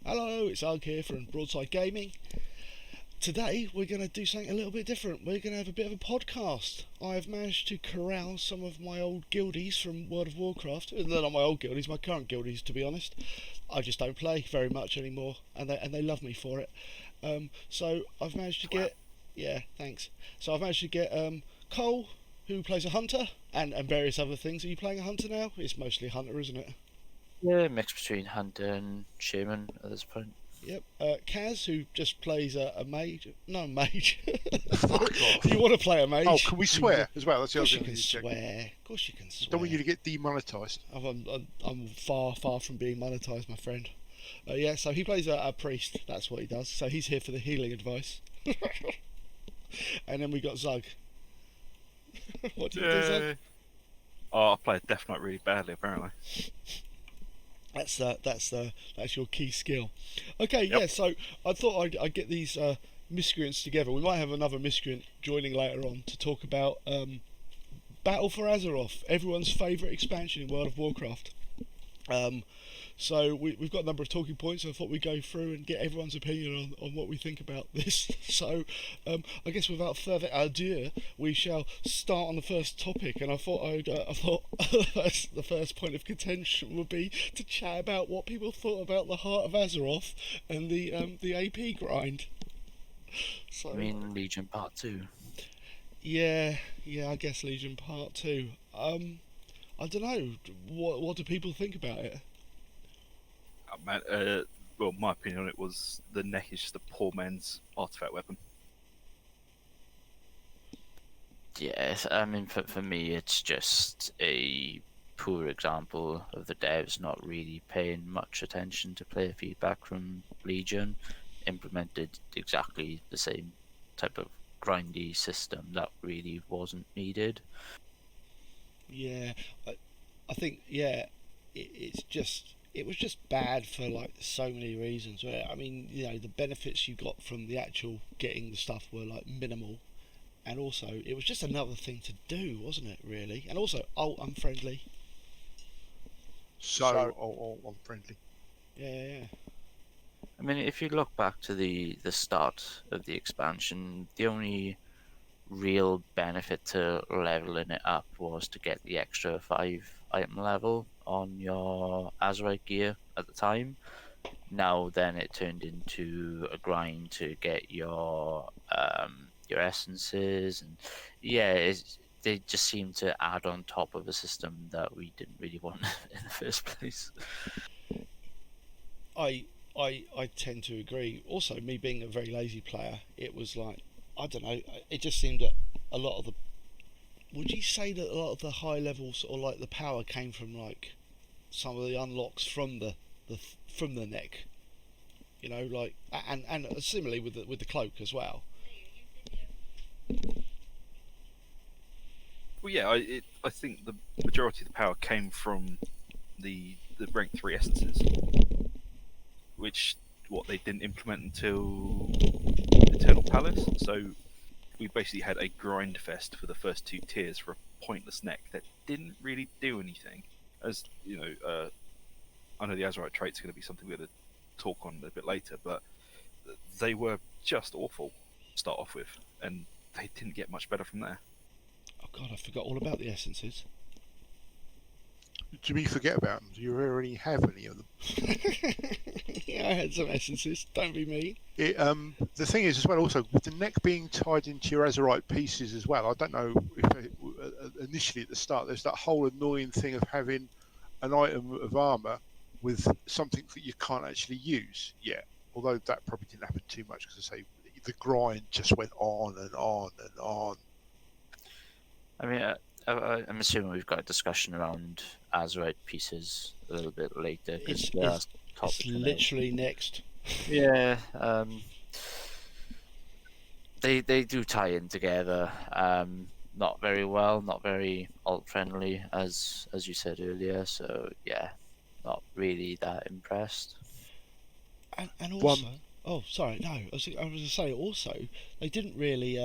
Hello, it's Zug here from Broadside Gaming. Today we're going to do something a little bit different. We're going to have a bit of a podcast. I've managed to corral some of my old guildies from World of Warcraft. They're not my old guildies, my current guildies, to be honest. I just don't play very much anymore, and they love me for it. So I've managed to get... Yeah, thanks. So I've managed to get Cole, who plays a hunter, and various other things. Are you playing a hunter now? It's mostly hunter, isn't it? Yeah, mix between hunter and shaman at this point. Yep. Kaaz, who just plays a mage. No, mage. Fuck off. You want to play a mage? Oh, can we swear as well? That's the Of other course you thing. can swear. Of course you can swear. Don't want you to get demonetised. I'm far from being monetised, my friend. Yeah, so he plays a priest. That's what he does. So he's here for the healing advice. And then we got Zug. What do you do, Zug? Oh, I played Death Knight really badly, apparently. That's your key skill. Okay, Yep. yeah. So I thought I'd get these miscreants together. We might have another miscreant joining later on to talk about Battle for Azeroth, everyone's favourite expansion in World of Warcraft. So we've got a number of talking points. So I thought we'd go through and get everyone's opinion on what we think about this. So I guess without further ado, we shall start on the first topic. And I thought the first point of contention would be to chat about what people thought about the Heart of Azeroth and the AP grind. So, I mean, Legion Part 2. yeah, I guess Legion Part 2. I don't know. What do people think about it? Man, well, my opinion on it was the neck is just a poor man's artifact weapon. Yes, I mean, for me, it's just a poor example of the devs not really paying much attention to player feedback from Legion, implemented exactly the same type of grindy system that really wasn't needed. Yeah, I think it was just bad for like so many reasons. I mean, the benefits you got from the actual getting the stuff were like minimal, and also it was just another thing to do, wasn't it? Really, and also unfriendly. So unfriendly. Yeah. I mean, if you look back to the start of the expansion, the only real benefit to leveling it up was to get the extra 5 item level on your Azeroth gear at the time. Now then it turned into a grind to get your essences, and they just seem to add on top of a system that we didn't really want in the first place. I tend to agree. Also, me being a very lazy player, it was like, I don't know. It just seemed that a lot of the. Would you say that a lot of the high levels or like the power came from like some of the unlocks from the neck? Like and similarly with the cloak as well. Well, yeah, I think the majority of the power came from the rank 3 essences, which they didn't implement until Eternal Palace. So we basically had a grind fest for the first 2 tiers for a pointless neck that didn't really do anything. As you know, I know the Azeroth traits are going to be something we're going to talk on a bit later, but they were just awful to start off with, and they didn't get much better from there. Oh God, I forgot all about the essences. Do you forget about them? Do you already have any of them? Yeah, I had some essences. Don't be mean. The thing is, as well, also with the neck being tied into your Azerite pieces as well. I don't know if initially at the start there's that whole annoying thing of having an item of armor with something that you can't actually use yet. Although that probably didn't happen too much because I say the grind just went on and on and on. I mean, I'm assuming we've got a discussion around Azeroth pieces a little bit later. It's literally next. Yeah, they do tie in together. Not very well, not very alt friendly, as you said earlier. So yeah, not really that impressed. And also, oh sorry, no, I was going to say also they didn't really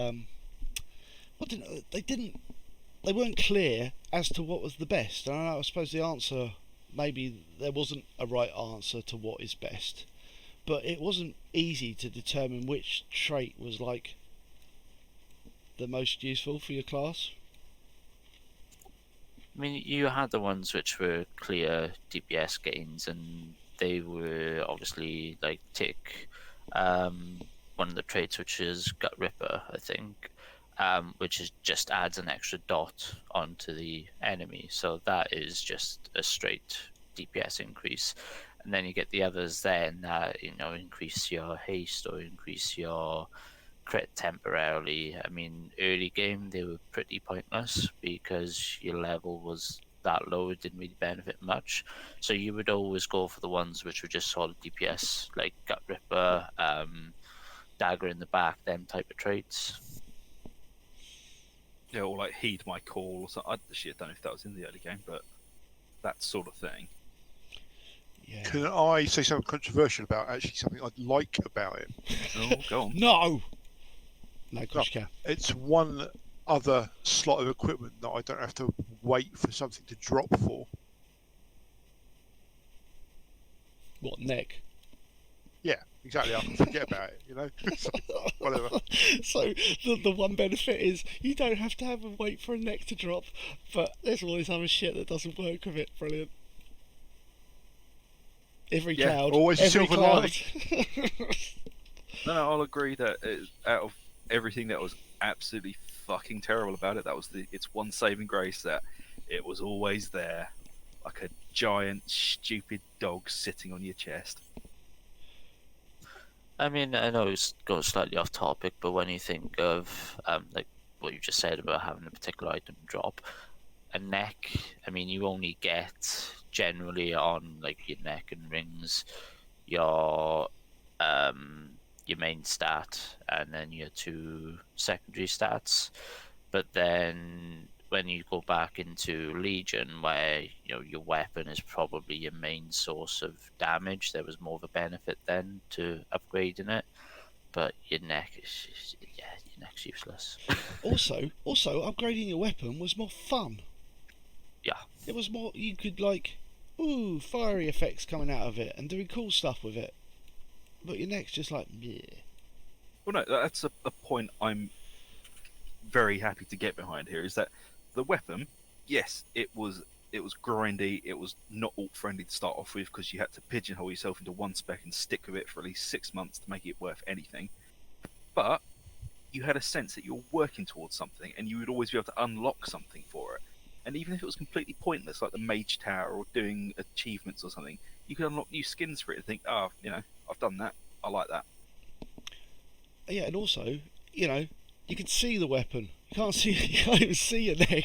they weren't clear as to what was the best. I suppose the answer, maybe there wasn't a right answer to what is best, but it wasn't easy to determine which trait was like the most useful for your class. I mean, you had the ones which were clear DPS gains, and they were obviously like tick. One of the traits, which is Gut Ripper, I think, which is just adds an extra dot onto the enemy. So that is just a straight DPS increase. And then you get the others then that increase your haste or increase your crit temporarily. I mean, early game they were pretty pointless because your level was that low, it didn't really benefit much. So you would always go for the ones which were just solid DPS, like Gut Ripper, Dagger in the back, them type of traits. Yeah, or like Heed My Call or something. I don't know if that was in the early game, but that sort of thing. Yeah. Can I say something controversial about actually something I like about it? Oh, go on. No, of course you can. It's one other slot of equipment that I don't have to wait for something to drop for. What, neck? Yeah, exactly. I can forget about it, So, whatever. So the one benefit is you don't have to have a wait for a neck to drop, but there's all this other shit that doesn't work with it. Brilliant. Every Yeah, cloud. always a every silver cloud. No, I'll agree that out of everything that was absolutely fucking terrible about it, that was its one saving grace, that it was always there, like a giant, stupid dog sitting on your chest. I mean, I know it's going slightly off topic, but when you think of like what you just said about having a particular item drop, a neck, I mean, you only get generally on like your neck and rings your main stat and then your two secondary stats. But then when you go back into Legion, where your weapon is probably your main source of damage, there was more of a benefit then to upgrading it. But your neck is your neck's useless. Also, upgrading your weapon was more fun. Yeah. It was more, you could like, fiery effects coming out of it and doing cool stuff with it. But your neck's just like, yeah. Well, no, that's a point I'm very happy to get behind here, is that the weapon, yes, it was grindy, it was not alt friendly to start off with because you had to pigeonhole yourself into one spec and stick with it for at least 6 months to make it worth anything. But you had a sense that you're working towards something and you would always be able to unlock something for it. And even if it was completely pointless, like the Mage Tower or doing achievements or something, you could unlock new skins for it and think, I've done that, I like that. Yeah, and also, you can see the weapon. You can't even see your neck.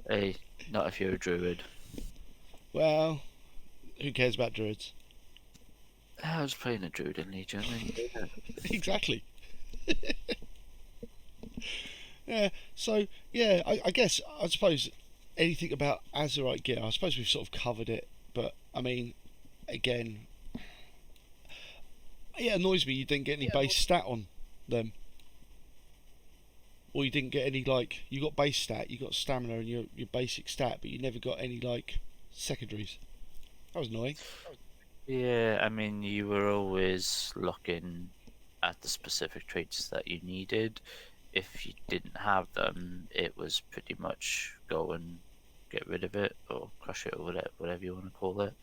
Hey, not if you're a druid. Well, who cares about druids? I was playing a druid in Legion. Exactly. Yeah, so, yeah, I suppose anything about Azeroth gear, I suppose we've sort of covered it, but, I mean, again, it annoys me you didn't get any base stat on them. Or you didn't get any, like, you got base stat, you got stamina and your basic stat, but you never got any, like, secondaries. That was annoying. Yeah, I mean, you were always looking at the specific traits that you needed. If you didn't have them, it was pretty much go and get rid of it or crush it or whatever you want to call it.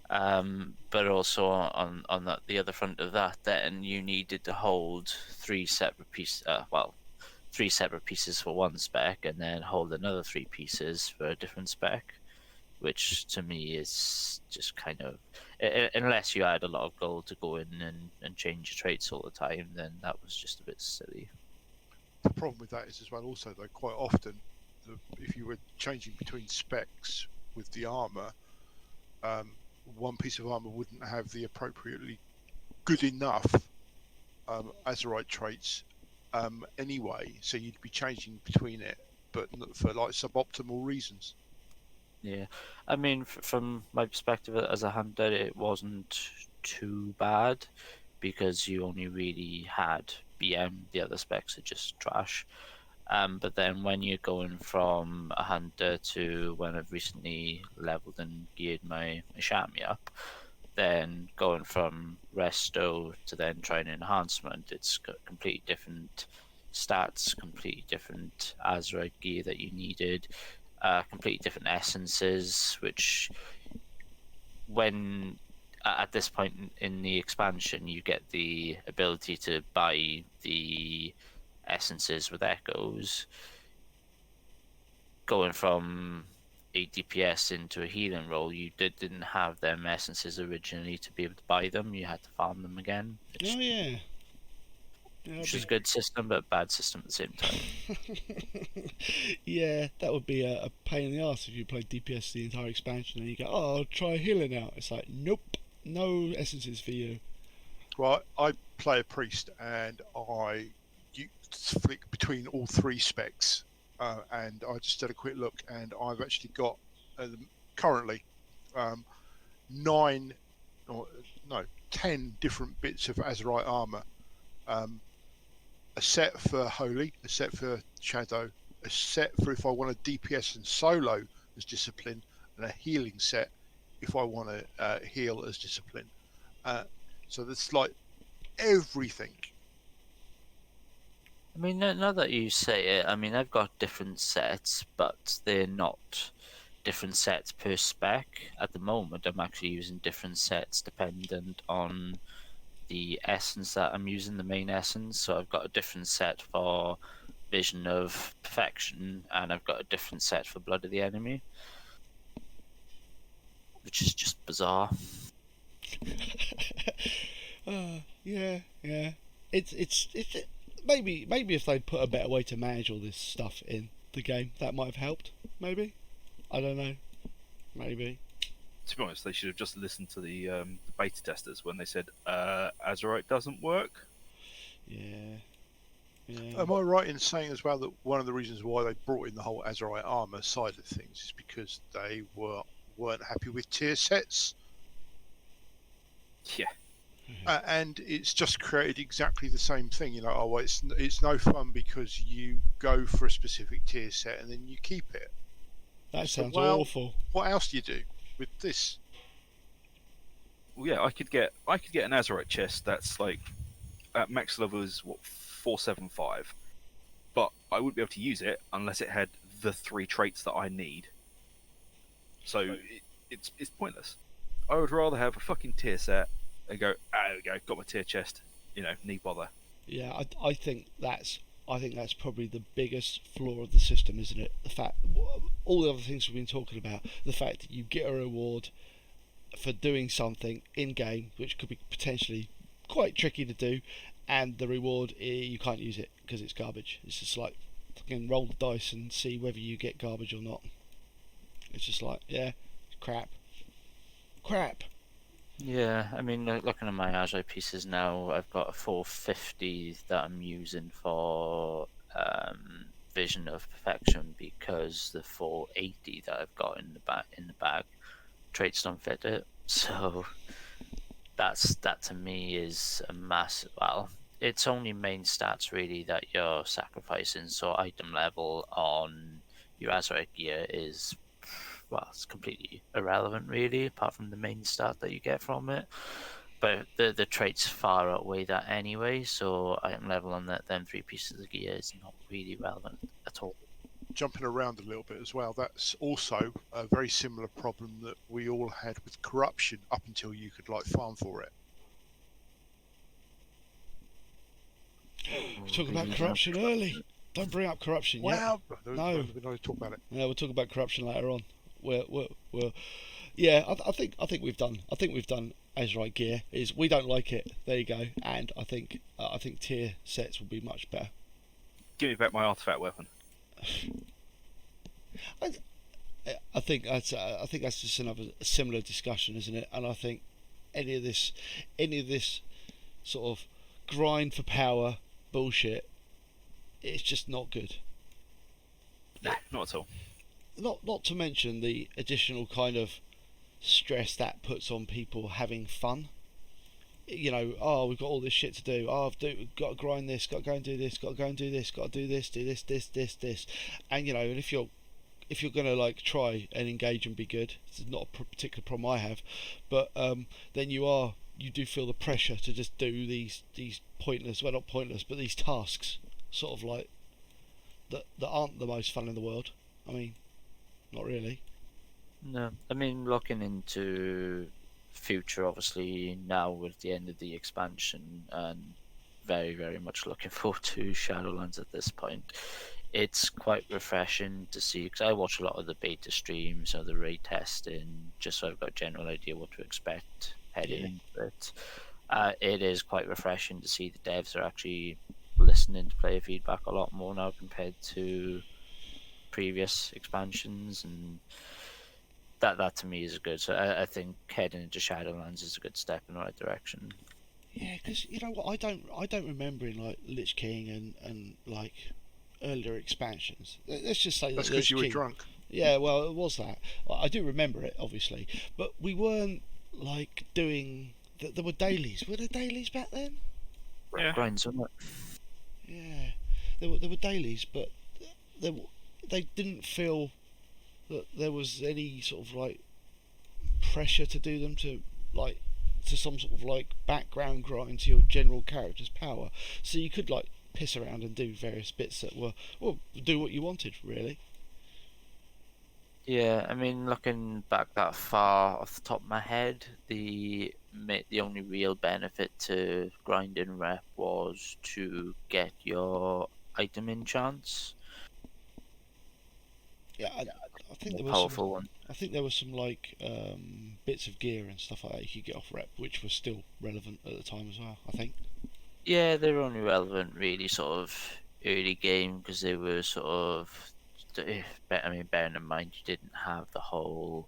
But also on the other front of that, then you needed to hold three separate pieces for one spec, and then hold another 3 pieces for a different spec, which to me is just kind of, unless you had a lot of gold to go in and change your traits all the time, then that was just a bit silly. The problem with that is as well, also though, quite often, if you were changing between specs with the armor, one piece of armor wouldn't have the appropriately good enough Azeroth traits anyway, so you'd be changing between it, but for like suboptimal reasons. Yeah, I mean, from my perspective as a hunter, it wasn't too bad because you only really had BM. The other specs are just trash. But then when you're going from a hunter to when I've recently leveled and geared my Shami up, then going from resto to then trying enhancement, it's got completely different stats, completely different Azeroth gear that you needed, completely different essences, which when at this point in the expansion you get the ability to buy the essences with echoes. Going from a DPS into a healing role, you didn't have them essences originally to be able to buy them. You had to farm them again, Oh yeah. which is a good system, but a bad system at the same time. Yeah, that would be a pain in the ass if you played DPS the entire expansion and you go, oh, I'll try healing out. It's like, nope, no essences for you. Right, I play a priest and you flick between all three specs, and I just had a quick look, and I've actually got currently 10 different bits of Azerite armor. A set for Holy, a set for Shadow, a set for if I want a DPS and solo as Discipline, and a healing set if I want to heal as Discipline. So that's like everything. I mean, now that you say it, I mean, I've got different sets, but they're not different sets per spec. At the moment, I'm actually using different sets dependent on the essence that I'm using, the main essence. So I've got a different set for Vision of Perfection, and I've got a different set for Blood of the Enemy, which is just bizarre. Yeah. It's maybe if they'd put a better way to manage all this stuff in the game, that might have helped. Maybe, I don't know. Maybe. To be honest, they should have just listened to the beta testers when they said Azeroth doesn't work. Yeah. Am I right in saying as well that one of the reasons why they brought in the whole Azerite armor side of things is because they weren't happy with tier sets? Yeah. And it's just created exactly the same thing, you know. Oh, well, it's no fun because you go for a specific tier set and then you keep it. That So, sounds well, awful. What else do you do with this? Well, yeah, I could get an Azeroth chest that's like at max level is what 475, but I wouldn't be able to use it unless it had the 3 traits that I need. So it's pointless. I would rather have a fucking tier set and go, there we go, got my tier chest. You know, need bother. Yeah, I think that's probably the biggest flaw of the system, isn't it? The fact, all the other things we've been talking about, the fact that you get a reward for doing something in game, which could be potentially quite tricky to do, and the reward you can't use it because it's garbage. It's just like fucking roll the dice and see whether you get garbage or not. It's just like, yeah, crap. Yeah, I mean, looking at my Azeroth pieces now, I've got a 450 that I'm using for Vision of Perfection because the 480 that I've got in the bag traits don't fit it. So that to me is a massive. Well, it's only main stats really that you're sacrificing. So item level on your Azeroth gear is, well, it's completely irrelevant really, apart from the main stat that you get from it. But the traits far outweigh that anyway, so item level on them 3 pieces of gear is not really relevant at all. Jumping around a little bit as well, that's also a very similar problem that we all had with corruption up until you could like farm for it. Talk about corruption early. Don't bring up corruption yet. Wow, No. We're not talk about it. Yeah, we'll talk about corruption later on. Yeah, I think we've done Azeroth gear. We don't like it. There you go. And I think tier sets will be much better. Give me back my artifact weapon. I think that's just another similar discussion, isn't it? And I think any of this sort of grind for power bullshit, it's just not good. No, not at all. Not to mention the additional kind of stress that puts on people having fun. You know, oh, we've got all this shit to do. Oh, we've got to grind this, got to go and do this, got to go and do this, got to do this, this, and you know, and if you're if you're gonna like try and engage and be good, it's not a particular problem I have, but then you do feel the pressure to just do these pointless, well, not pointless, but these tasks, sort of like that aren't the most fun in the world. I mean, not really. No, I mean, looking into future, obviously now with the end of the expansion, and very, very much looking forward to Shadowlands at this point. It's quite refreshing to see, because I watch a lot of the beta streams or the raid testing, just so I've got a general idea what to expect heading into it. It is quite refreshing to see the devs are actually listening to player feedback a lot more now compared to previous expansions, and that to me is good. So I think heading into Shadowlands is a good step in the right direction. Yeah, because you know what, I don't remember in like Lich King and like earlier expansions. Let's just say That's that because Lich you were King, drunk. yeah, well, it was that. I do remember it, obviously, but we weren't like doing. There were dailies. Were there dailies back then? Yeah. Grinds, isn't it? Yeah, there were dailies, but they didn't feel that there was any sort of like pressure to do them to some sort of like background grind to your general character's power. So you could like piss around and do various bits that were, well, do what you wanted really. Yeah, I mean, looking back that far off the top of my head, the only real benefit to grinding rep was to get your item enchants. Yeah, I think More there was powerful one. I think there was some like bits of gear and stuff like that you could get off rep, which was still relevant at the time as well. I think. Yeah, they were only relevant really sort of early game because they were sort of. I mean, bearing in mind you didn't have the whole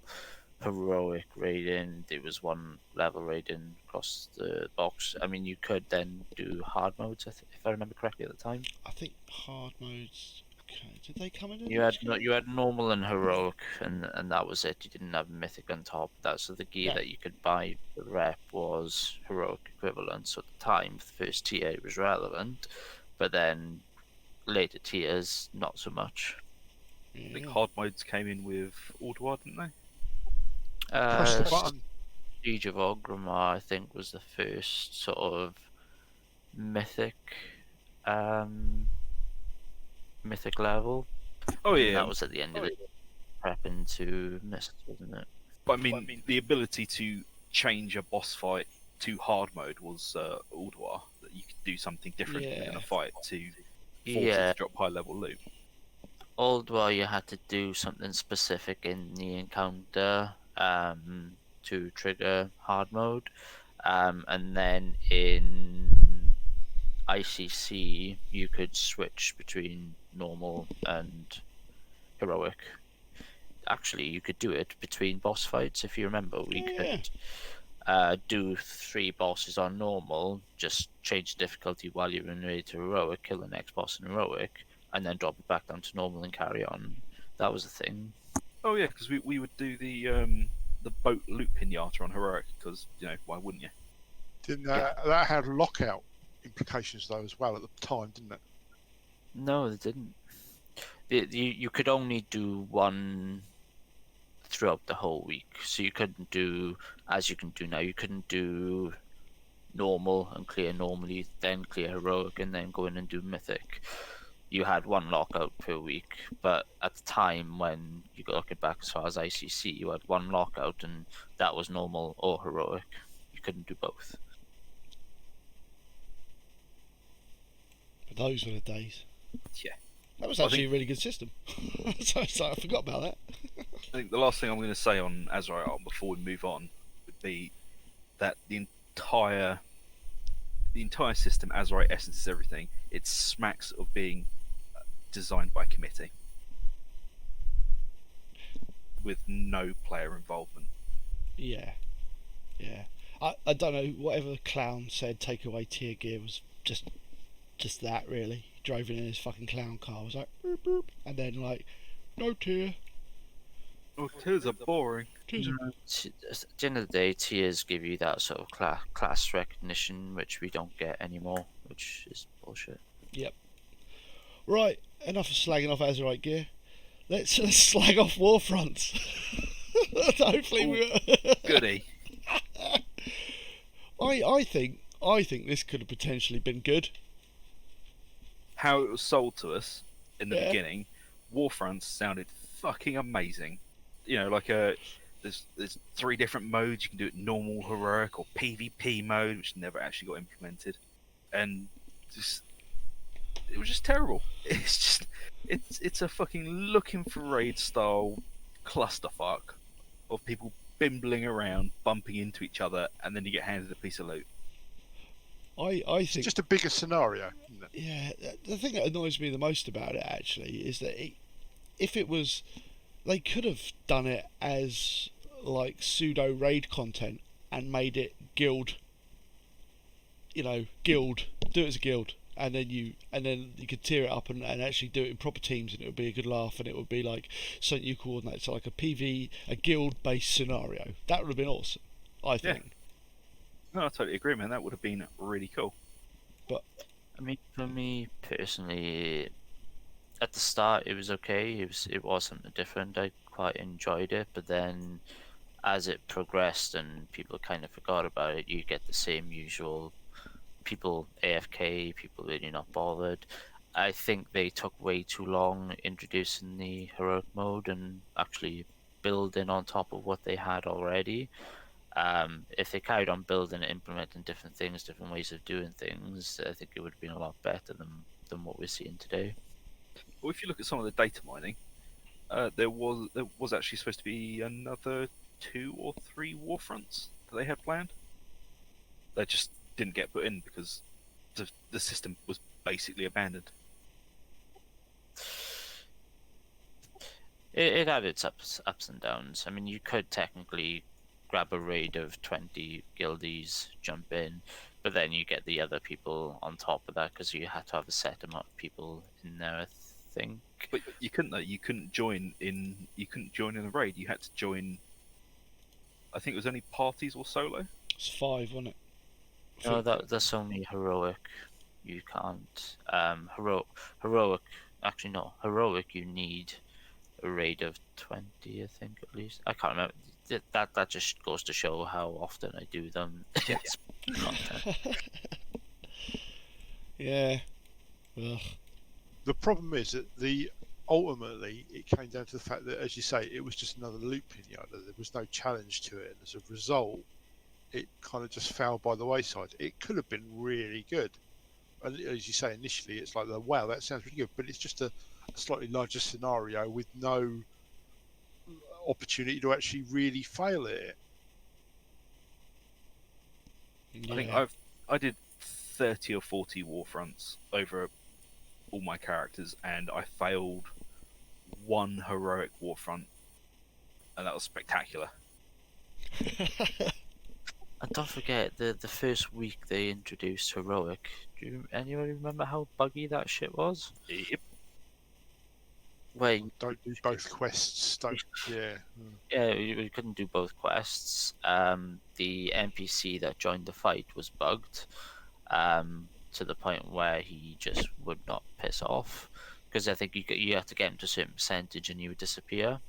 heroic raiding. There was one level raiding across the box. I mean, you could then do hard modes, if I remember correctly at the time. I think hard modes. Okay, did they come in? You had normal and heroic, and that was it. You didn't have mythic on top. That's so the gear Yeah. that you could buy for rep was heroic equivalent. So at the time, the first tier it was relevant, but then later tiers not so much. I think Yeah. hard modes came in with Ordoir, didn't they? Press the button. Siege of Orgrimmar, I think, was the first sort of mythic, mythic level. Oh And yeah. that was at the end of it, prepping to mist, wasn't it? But I mean, the ability to change a boss fight to hard mode was Ordoir, that you could do something different within a fight to force it Yeah. to drop high level loot. Old while you had to do something specific in the encounter to trigger hard mode, and then in ICC you could switch between normal and heroic. Actually, you could do it between boss fights if you remember. We could do 3 bosses on normal, just change the difficulty while you're in raid to heroic, kill the next boss in heroic, and then drop it back down to normal and carry on. That was a thing. Oh yeah, because we would do the boat loot pinata on heroic, because why wouldn't you? Didn't that had lockout implications though as well at the time, didn't it? No, they didn't. You could only do one throughout the whole week, so you couldn't do, as you can do now, you couldn't do normal and clear normally, then clear heroic, and then go in and do mythic. You had one lockout per week, but at the time when you got looking back as far as ICC, you had one lockout, and that was normal or heroic. You couldn't do both. But those were the days. Yeah. That was I actually think- a really good system. so I forgot about that. I think the last thing I'm going to say on Azeroth before we move on would be that the entire system, Azeroth Essence is everything. It smacks of being designed by committee with no player involvement. Yeah. I don't know. Whatever clown said, take away tier gear was just that really. He drove in his fucking clown car. Was like, boop, boop, and then like, no tier. Oh, tiers are boring. Tiers are At the end of the day, tiers give you that sort of class recognition, which we don't get anymore, which is bullshit. Right, enough of slagging off Azeroth gear. let's slag off Warfronts. Hopefully, Goody. I think this could have potentially been good. How it was sold to us in the Yeah. beginning, Warfronts sounded fucking amazing. You know, like there's 3 different modes. You can do it normal, heroic, or PvP mode, which never actually got implemented, and just it was just terrible. It's a fucking looking for raid style clusterfuck of people bimbling around, bumping into each other, and then you get handed a piece of loot. I It's think just a bigger scenario, isn't it? yeah. The thing that annoys me the most about it actually is that if it was, they could have done it as like pseudo raid content and made it guild. You know, guild. Do it as a guild. And then you could tear it up and actually do it in proper teams, and it would be a good laugh, and it would be like something you coordinate, so like a guild based scenario. That would have been awesome, I think. No, I totally agree, man. That would have been really cool. But I mean, for me personally, at the start it was okay. It was something different. I quite enjoyed it, but then as it progressed and people kind of forgot about it, you get the same usual people AFK, people really not bothered. I think they took way too long introducing the heroic mode and actually building on top of what they had already. If they carried on building and implementing different things, different ways of doing things, I think it would have been a lot better than what we're seeing today. Well, if you look at some of the data mining, there was actually supposed to be another 2 or 3 Warfronts that they had planned. They just didn't get put in because the system was basically abandoned. It had its ups and downs. I mean, you could technically grab a raid of 20 guildies, jump in, but then you get the other people on top of that because you had to have a set amount of people in there, I think. But you couldn't though. You couldn't join in a raid. You had to join. I think it was only parties or solo. it's 5, wasn't it? No, that's only heroic. You can't. Heroic. Actually, no. Heroic. You need a raid of 20, I think, at least. I can't remember. That just goes to show how often I do them. It's content. Yeah. Ugh. The problem is that ultimately it came down to the fact that, as you say, it was just another loot pinata. There was no challenge to it, and as a result, it kind of just fell by the wayside. It could have been really good, and as you say, initially it's like, wow, that sounds really good, but it's just a slightly larger scenario with no opportunity to actually really fail at it. Yeah. I think I did 30 or 40 Warfronts over all my characters, and I failed 1 heroic Warfront, and that was spectacular. And don't forget, the first week they introduced heroic. Anyone remember how buggy that shit was? Yep. Where you Don't do both quests. Don't. Yeah. Yeah, you couldn't do both quests. The NPC that joined the fight was bugged, to the point where he just would not piss off. Because I think you had to get him to a certain percentage and he would disappear.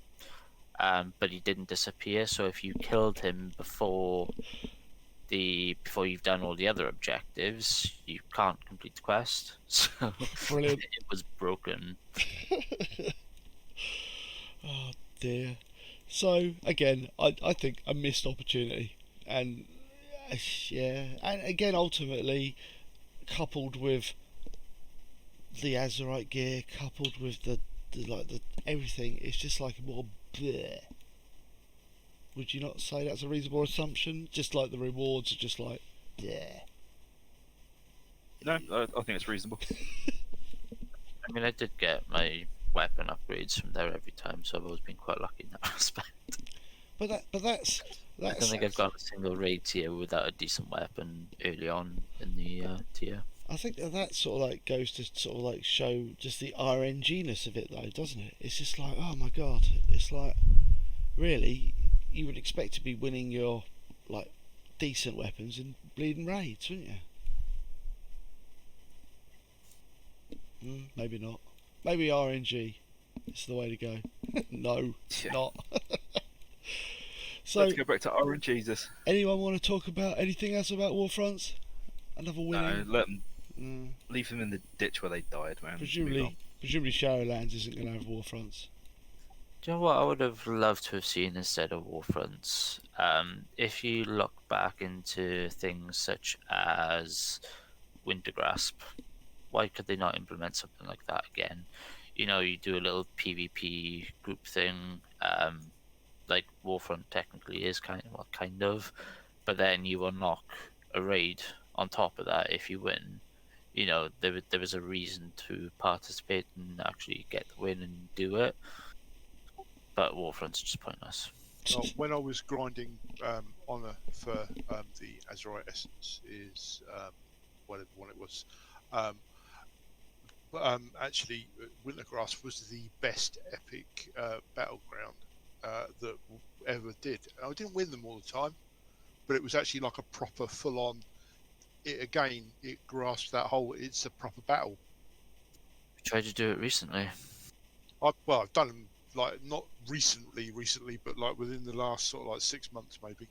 But he didn't disappear, so if you killed him before you've done all the other objectives, you can't complete the quest. So Brilliant. it was broken. Oh dear. So again, I think a missed opportunity, and yeah, and again ultimately, coupled with the Azerite gear, coupled with the everything, it's just like more bleh. Would you not say that's a reasonable assumption? Just like the rewards are just like bleh. No, I think it's reasonable. I mean, I did get my weapon upgrades from there every time, so I've always been quite lucky in that respect. But that's I don't think I've got a single raid tier without a decent weapon early on in the tier. I think that sort of like goes to sort of like show just the RNG-ness of it, though, doesn't it? It's just like, oh my god, it's like, really, you would expect to be winning your like decent weapons in bleeding raids, wouldn't you? Maybe not. Maybe RNG. It's the way to go. No, it's Yeah. not. So, Let's go back to Orange Jesus. anyone want to talk about anything else about Warfronts? Another No, winning? let them Mm, leave them in the ditch where they died, man. Move on. presumably Shadowlands isn't going to have Warfronts. Do you know what I would have loved to have seen instead of Warfronts? If you look back into things such as Wintergrasp, why could they not implement something like that again? You know, you do a little PvP group thing, like Warfront technically is kind of, but then you unlock a raid on top of that if you win. You know, there was a reason to participate and actually get the win and do it. But Warfront's just pointless. When I was grinding Honor for the Azeroth Essence, is whatever one it was, actually, Wintergrass was the best epic battleground that ever did. I didn't win them all the time, but it was actually like a proper full-on. It grasped that whole. It's a proper battle. We tried to do it recently. I've done them like not recently, but like within the last sort of like 6 months maybe.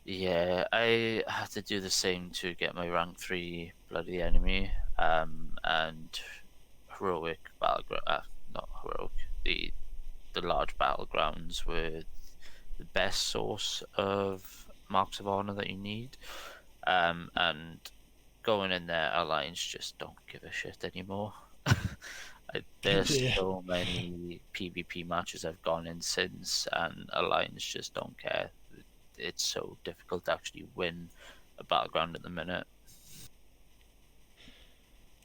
Yeah, I had to do the same to get my rank 3 Bloody Enemy, and heroic battleground. Not heroic. The large battlegrounds were the best source of marks of honor that you need. And going in there, Alliance just don't give a shit anymore. There's Yeah. so many PvP matches I've gone in since, and Alliance just don't care. It's so difficult to actually win a battleground at the minute.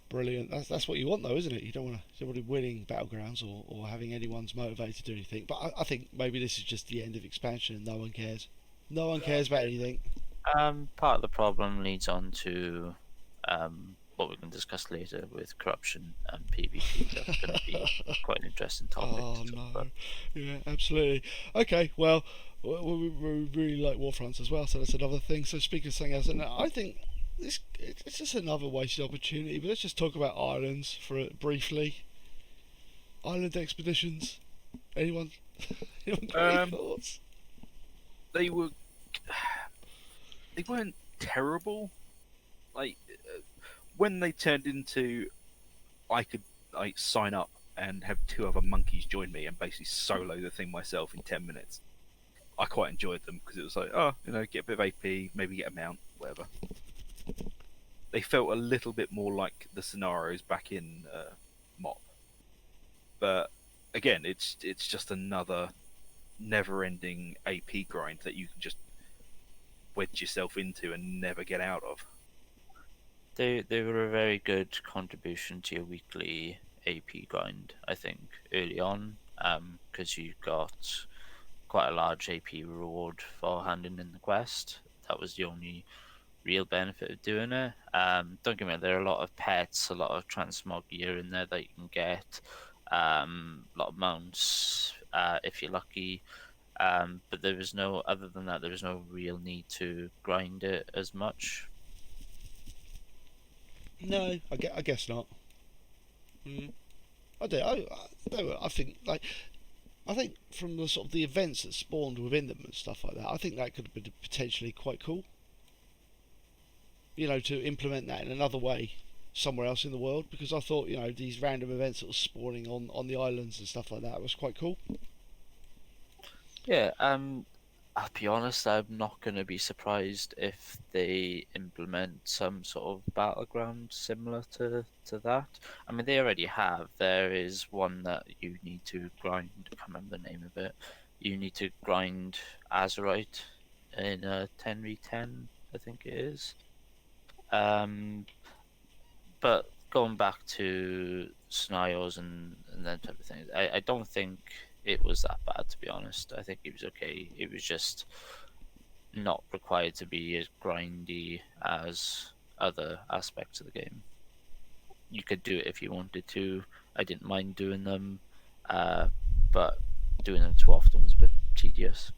Brilliant. That's what you want, though, isn't it? You don't want somebody winning battlegrounds or having anyone's motivated to do anything. But I think maybe this is just the end of expansion and no one cares. No one cares about anything. Part of the problem leads on to what we can discuss later with corruption and PvP. That's going to be quite an interesting topic. Oh to talk no. about. Yeah, absolutely. Okay, well, we really like Warfronts as well, so that's another thing. So speaking of something else, and I think it's just another wasted opportunity. But let's just talk about islands for it briefly. Island expeditions. Anyone? Anyone got any thoughts? They weren't terrible. Like when they turned into, I could like sign up and have 2 other monkeys join me and basically solo the thing myself in 10 minutes. I quite enjoyed them because it was like, oh, get a bit of AP, maybe get a mount, whatever. They felt a little bit more like the scenarios back in MOP. But again, it's just another never-ending AP grind that you can just wedge yourself into and never get out of. They were a very good contribution to your weekly AP grind, I think, early on, because you got quite a large AP reward for handing in the quest. That was the only real benefit of doing it. Don't get me wrong, there are a lot of pets, a lot of transmog gear in there that you can get, a lot of mounts if you're lucky. But there was other than that, there was no real need to grind it as much. No, I guess not. I do. I think I think from the sort of the events that spawned within them and stuff like that, I think that could have been potentially quite cool. To implement that in another way somewhere else in the world, because I thought these random events that were spawning on the islands and stuff like that was quite cool. Yeah, I'll be honest, I'm not going to be surprised if they implement some sort of battleground similar to that. I mean, they already have. There is one that you need to grind, I can't remember the name of it. You need to grind Azeroth in a 10v10, I think it is. But going back to scenarios and that type of thing, I don't think it was that bad, to be honest. I think it was okay. It was just not required to be as grindy as other aspects of the game. You could do it if you wanted to. I didn't mind doing them, but doing them too often was a bit tedious.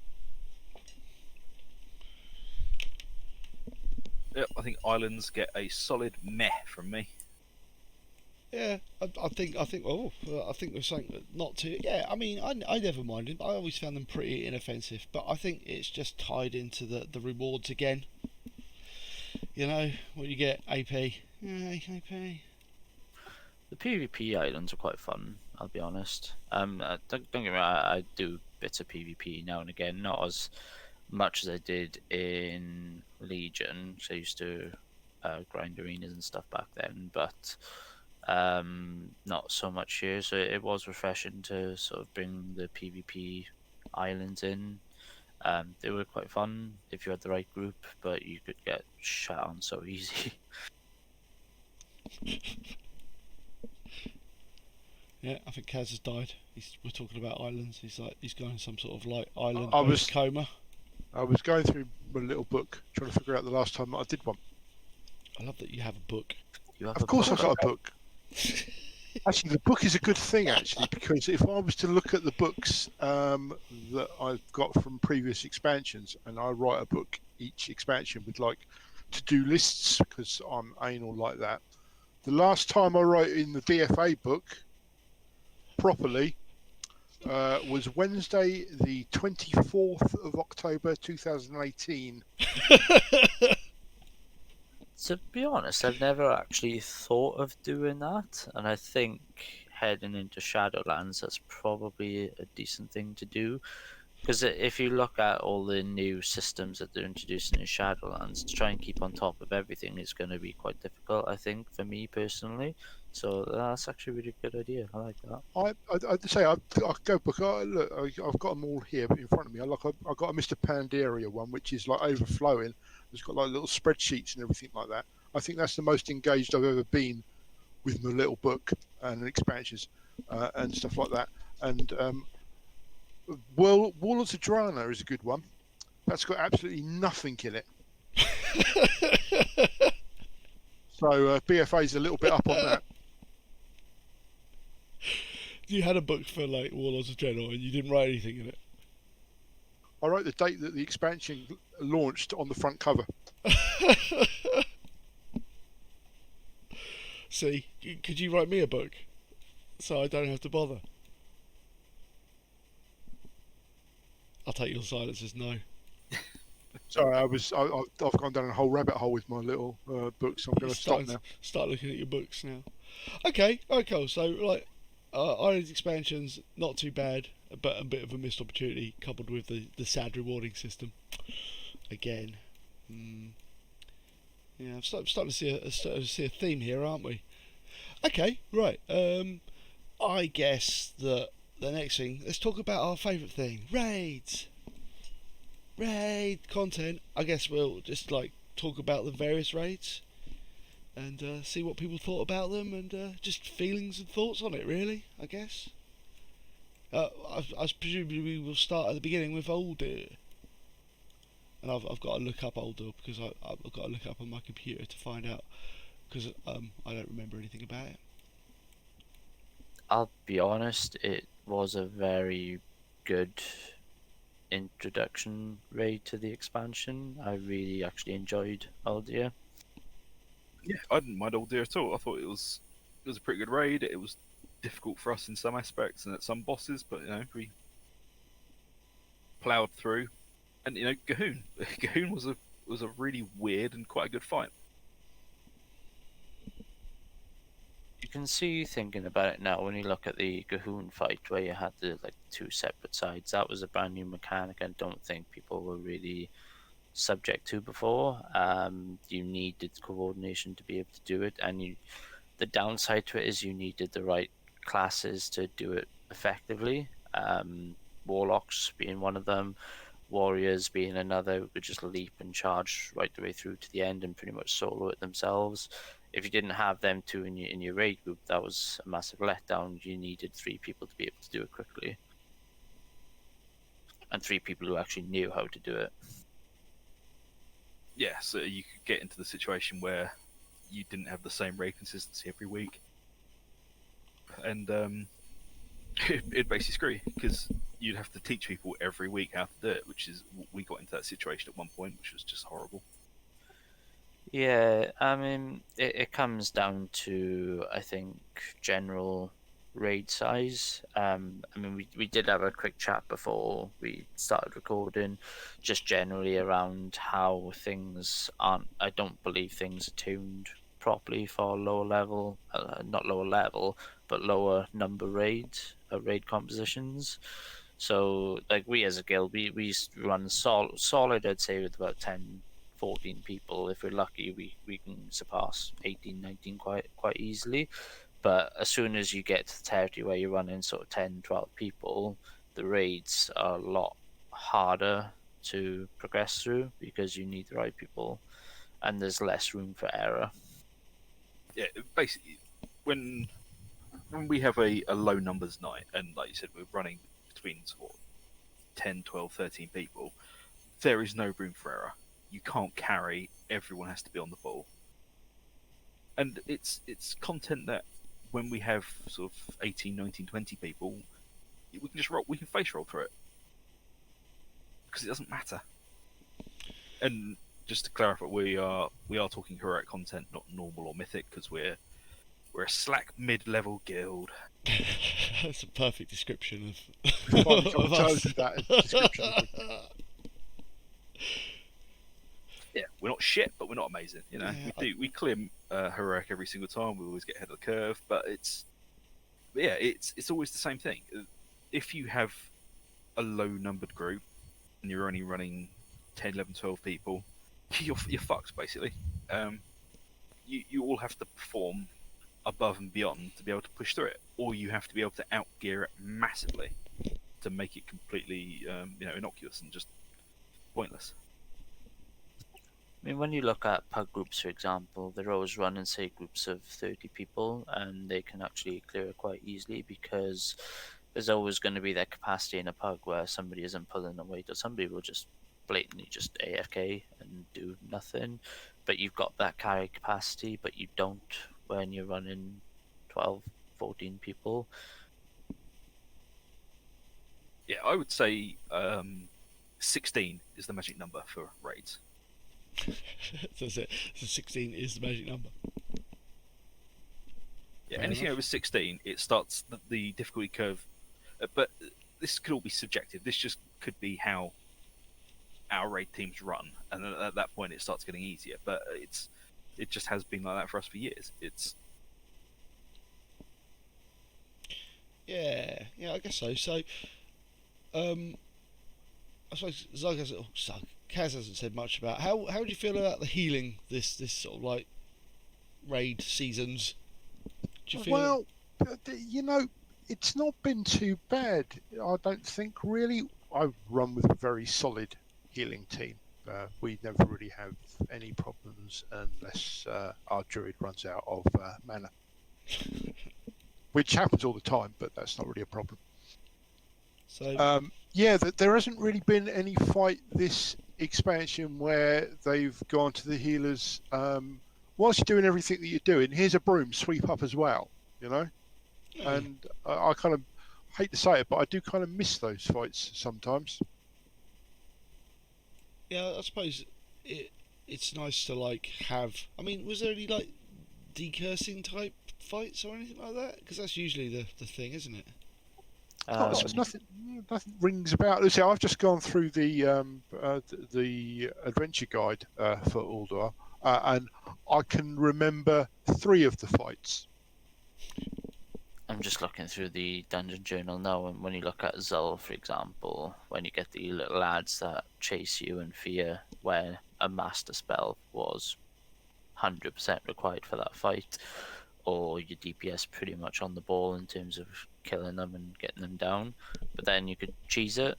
Yep, I think islands get a solid meh from me. Yeah, I think I think there's something not to. Yeah, I mean, I never minded. I always found them pretty inoffensive, but I think it's just tied into the rewards again. You know, what you get, AP. Yeah, AP. The PvP islands are quite fun, I'll be honest. Don't get me wrong, I do bits of PvP now and again, not as much as I did in Legion, so I used to grind arenas and stuff back then, but not so much here, so it was refreshing to sort of bring the PvP islands in. They were quite fun if you had the right group, but you could get shot on so easy. Yeah, I think Kaz has died. We're talking about islands. He's going some sort of like island I ghost was coma. I was going through my little book trying to figure out the last time that I did one. I love that you have a book. You have Of a course, I've book. got a book. Actually, the book is a good thing, actually, because if I was to look at the books that I've got from previous expansions, and I write a book each expansion with like to-do lists, because I'm anal like that. The last time I wrote in the DFA book properly was Wednesday, the 24th of October, 2018. To be honest, I've never actually thought of doing that, and I think heading into Shadowlands, that's probably a decent thing to do. Because if you look at all the new systems that they're introducing in Shadowlands, to try and keep on top of everything is going to be quite difficult, I think, for me personally. So that's actually a really good idea. I like that. I'd say I go book. Look, I've got them all here in front of me. I got a Mr. Pandaria one, which is like overflowing. It's got like little spreadsheets and everything like that. I think that's the most engaged I've ever been with my little book and expansions and stuff like that. And Warlords of Drana is a good one. That's got absolutely nothing in it. So BFA's a little bit up on that. You had a book for like Warlords of Draenor and you didn't write anything in it. I wrote the date that the expansion launched on the front cover. See, could you write me a book so I don't have to bother? I'll take your silence as no. Sorry, I've gone down a whole rabbit hole with my little book, so I'm going to stop now. Start looking at your books now. Okay, cool. So like, Islands expansions not too bad, but a bit of a missed opportunity coupled with the sad rewarding system. Again, yeah, I'm starting to see a theme here, aren't we? Okay, right. I guess that the next thing, let's talk about our favourite thing, raids. Raid content. I guess we'll just like talk about the various raids and see what people thought about them and just feelings and thoughts on it. Really, I guess. I presumably we will start at the beginning with Uldir, and I've got to look up Uldir because I've got to look up on my computer to find out because I don't remember anything about it. I'll be honest, it was a very good introduction raid to the expansion. I really actually enjoyed Aldia. Yeah, I didn't mind Old Deer at all. I thought it was a pretty good raid. It was difficult for us in some aspects and at some bosses, but we ploughed through. And Gahoon, Gahoon was a really weird and quite a good fight. You can see, thinking about it now, when you look at the Gahoon fight where you had the two separate sides, that was a brand new mechanic I don't think people were really subject to before. You needed coordination to be able to do it, and the downside to it is you needed the right classes to do it effectively. Warlocks being one of them, warriors being another, who could just leap and charge right the way through to the end and pretty much solo it themselves. If you didn't have them two in your raid group, that was a massive letdown. You needed 3 people to be able to do it quickly, and 3 people who actually knew how to do it. Yeah, so you could get into the situation where you didn't have the same raid consistency every week, and it'd basically screw you because you'd have to teach people every week how to do it, which is we got into that situation at one point, which was just horrible. Yeah, I mean, it comes down to, I think, general raid size. I mean, we did have a quick chat before we started recording, just generally around how things aren't. I don't believe things are tuned properly for lower level, not lower level, but lower number raids, raid compositions. So, like, we as a guild, we run solid, I'd say, with about 10, 14 people. If we're lucky, we can surpass 18, 19 quite easily. But as soon as you get to the territory where you're running sort of 10, 12 people, the raids are a lot harder to progress through because you need the right people and there's less room for error. Yeah, basically, when we have a low numbers night, and like you said, we're running between sort of 10, 12, 13 people, there is no room for error. You can't carry, everyone has to be on the ball. And it's content that when we have sort of 18, 19, 20 people, we can just roll, we can face roll through it. Because it doesn't matter. And just to clarify, we are talking heroic content, not normal or mythic, because we're a slack mid-level guild. That's a perfect description Finally come of to terms us. with that description. Yeah, we're not shit, but we're not amazing. You know, Yeah, we clear heroic every single time. We always get ahead of the curve, but it's always the same thing. If you have a low-numbered group and you're only running 10, 11, 12 people, you're fucked basically. You all have to perform above and beyond to be able to push through it, or you have to be able to outgear it massively to make it completely innocuous and just pointless. I mean, when you look at pug groups, for example, they're always running, say, groups of 30 people, and they can actually clear it quite easily because there's always going to be that capacity in a pug where somebody isn't pulling a weight, or somebody will just blatantly just AFK and do nothing. But you've got that carry capacity, but you don't when you're running 12, 14 people. Yeah, I would say 16 is the magic number for raids. so 16 is the magic number. Yeah, Fair anything enough. over 16, it starts the difficulty curve. But this could all be subjective. This just could be how our raid teams run, and at that point, it starts getting easier. But it just has been like that for us for years. Yeah, I guess so. So, I suppose Kaz hasn't said much about how do you feel about the healing this sort of like raid seasons? Do you feel Well, it's not been too bad. I don't think really. I run with a very solid healing team. We never really have any problems unless our druid runs out of mana, which happens all the time, but that's not really a problem. so? There hasn't really been any fight this expansion where they've gone to the healers. Whilst you're doing everything that you're doing, here's a broom, sweep up as well. And I kind of hate to say it, but I do kind of miss those fights sometimes. Yeah, I suppose it's nice to like have. I mean, was there any like decursing type fights or anything like that? Because that's usually the thing, isn't it? Nothing rings about. See, I've just gone through the adventure guide for Ulduar, and I can remember 3 of the fights. I'm just looking through the dungeon journal now, and when you look at Zul, for example, when you get the little lads that chase you in fear, where a master spell was 100% required for that fight, or your DPS pretty much on the ball in terms of killing them and getting them down, but then you could cheese it,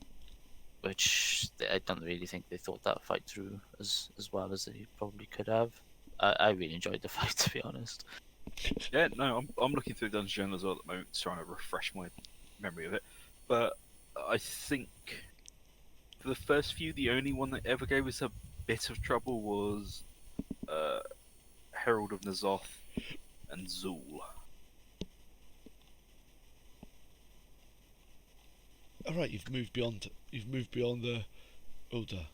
which I don't really think they thought that fight through as well as they probably could have. I really enjoyed the fight, to be honest. Yeah, no, I'm looking through Dungeon Journal as well at the moment, trying to refresh my memory of it. But I think for the first few, the only one that ever gave us a bit of trouble was Herald of Nazoth and Zul. All right, you've moved beyond the Ulda.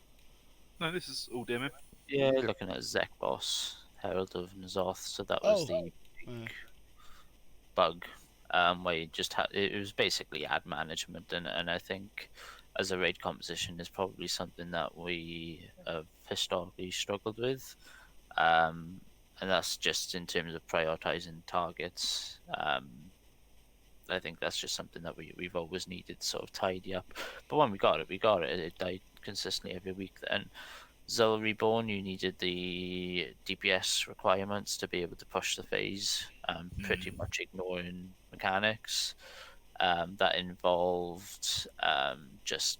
No, this is all DMM. Yeah, looking at Zek boss, Herald of Nazoth. So that was Oh. the Uh, bug, where you just had it was basically ad management, and I think as a raid composition is probably something that we have historically struggled with, and that's just in terms of prioritizing targets. I think that's just something that we've always needed to sort of tidy up. But when we got it, It died consistently every week. Then Zul Reborn, you needed the DPS requirements to be able to push the phase, pretty much ignoring mechanics. That involved just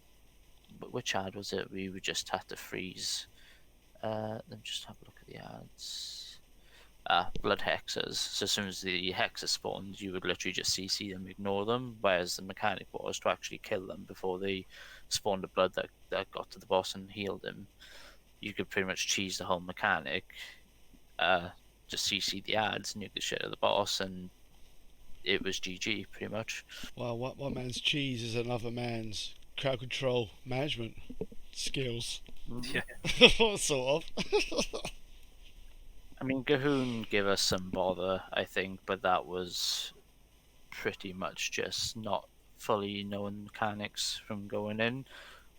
which ad was it? We would just have to freeze. Let me just have a look at the ads. Blood hexes. So as soon as the hexes spawned, you would literally just CC them, ignore them. Whereas the mechanic was to actually kill them before they spawned a blood that got to the boss and healed him. You could pretty much cheese the whole mechanic, just CC the ads, nuke the shit out of the boss, and it was GG pretty much. well, one man's cheese is another man's crowd control management skills. Yeah. Sort of. I mean, Gahoon gave us some bother, I think, but that was pretty much just not fully knowing mechanics from going in.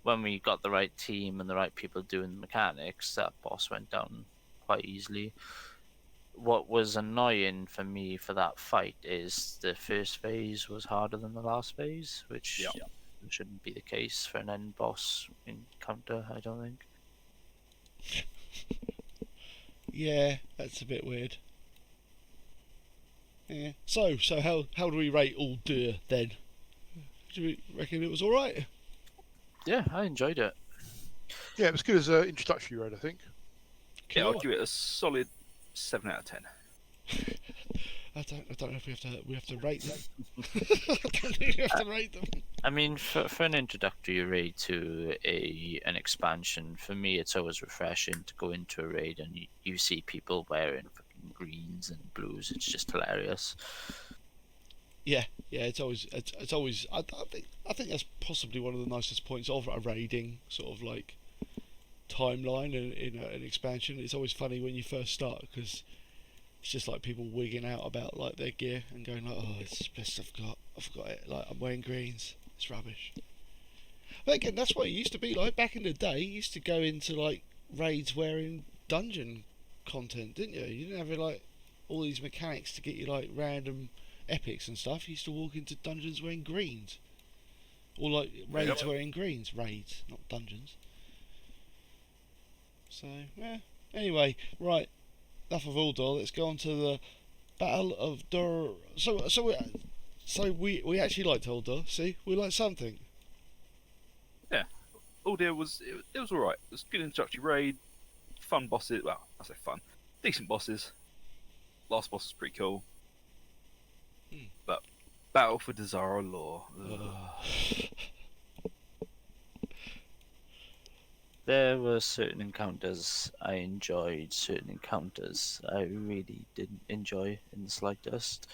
When we got the right team and the right people doing the mechanics, that boss went down quite easily. What was annoying for me for that fight is the first phase was harder than the last phase, which shouldn't be the case for an end boss encounter, I don't think. Yeah, that's a bit weird. Yeah. So how do we rate All Dur then? Do we reckon it was all right? Yeah, I enjoyed it. Yeah, it was good as an introductory raid, I think. Yeah, I'll give it a solid 7 out of 10. I don't know if we have to rate them. I don't think we have to rate them. I mean, for an introductory raid to an expansion, for me, it's always refreshing to go into a raid and you see people wearing fucking greens and blues. It's just hilarious. Yeah, it's always. I think that's possibly one of the nicest points of a raiding sort of like timeline in an expansion. It's always funny when you first start because it's just like people wigging out about like their gear and going like, oh, it's the best I've got. I've got it. Like I'm wearing greens. It's rubbish. But again, that's what it used to be like back in the day. You used to go into like raids wearing dungeon content, didn't you? You didn't have like all these mechanics to get you like random epics and stuff. You used to walk into dungeons wearing greens, or like raids wearing greens. Raids, not dungeons. So yeah. Anyway, right. Enough of Uldor. Let's go on to the Battle of Dur. So we actually liked Uldor. See, we liked something. Yeah, Uldir was it was alright. It was a good introductory raid, fun bosses. Well, I say fun, decent bosses. Last boss was pretty cool. But Battle for Desire Law. There were certain encounters I enjoyed, certain encounters I really didn't enjoy in the slightest.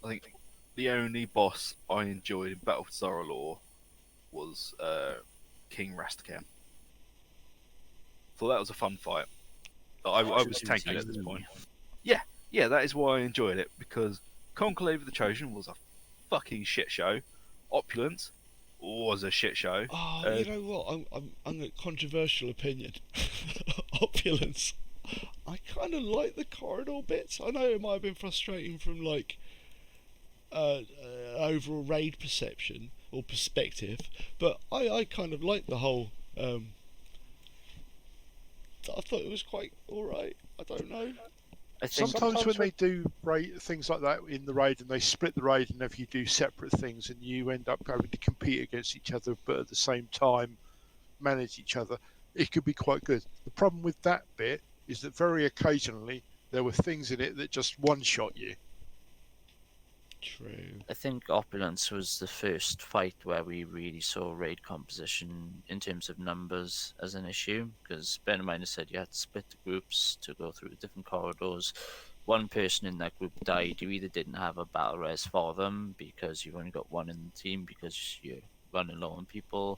I think the only boss I enjoyed in Battle for Desire Law was King Rastakhan. Thought that was a fun fight. I was tanking it at this point. Yeah, that is why I enjoyed it, because Conclave of the Chosen was a fucking shit show. Opulence was a shit show. Oh, you know what? I'm a controversial opinion. Opulence. I kind of like the corridor bits. I know it might have been frustrating from like overall raid perception or perspective, but I kind of like the whole. I thought it was quite all right. I don't know. I think Sometimes when they do raid, things like that in the raid, and they split the raid, and if you do separate things, and you end up having to compete against each other, but at the same time manage each other, it could be quite good. The problem with that bit is that very occasionally there were things in it that just one-shot you. True. I think Opulence was the first fight where we really saw raid composition in terms of numbers as an issue, because bear in mind I said you had to split the groups to go through different corridors. One person in that group died, you either didn't have a battle res for them because you've only got one in the team because you're running low on people.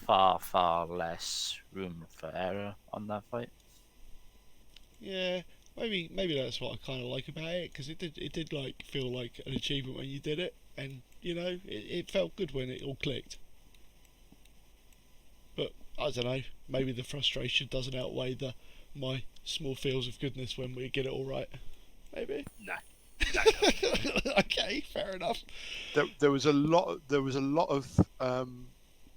far less room for error on that fight. Yeah, maybe that's what I kind of like about it, because it did like feel like an achievement when you did it, and it felt good when it all clicked. But I don't know, maybe the frustration doesn't outweigh my small feels of goodness when we get it all right. Maybe. No. Okay, fair enough. There was a lot of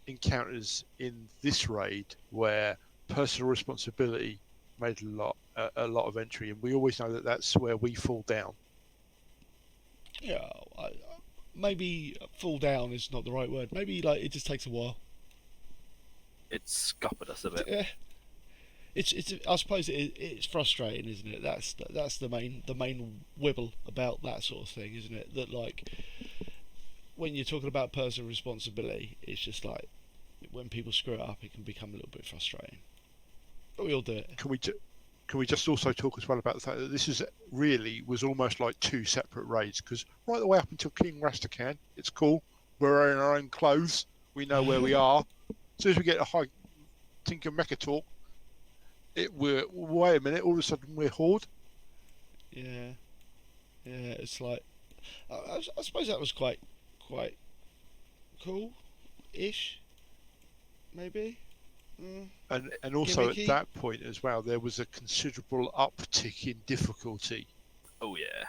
encounters in this raid where personal responsibility made a lot of entry, and we always know that that's where we fall down. Yeah, maybe fall down is not the right word. Maybe like it just takes a while. It scuppered us a bit. Yeah. It's I suppose it's frustrating, isn't it? That's the main wibble about that sort of thing, isn't it? That like when you're talking about personal responsibility, it's just like when people screw it up, it can become a little bit frustrating. But we all do it. Can we just also talk as well about the fact that this was almost like two separate raids, because right the way up until King Rastakhan, it's cool. We're in our own clothes. We know where we are. As soon as we get a high Tinker Mecha talk, wait a minute. All of a sudden we're Horde. Yeah. It's like I suppose that was quite cool-ish, maybe. And also Gimmicky. at that point as well, there was a considerable uptick in difficulty. Oh yeah.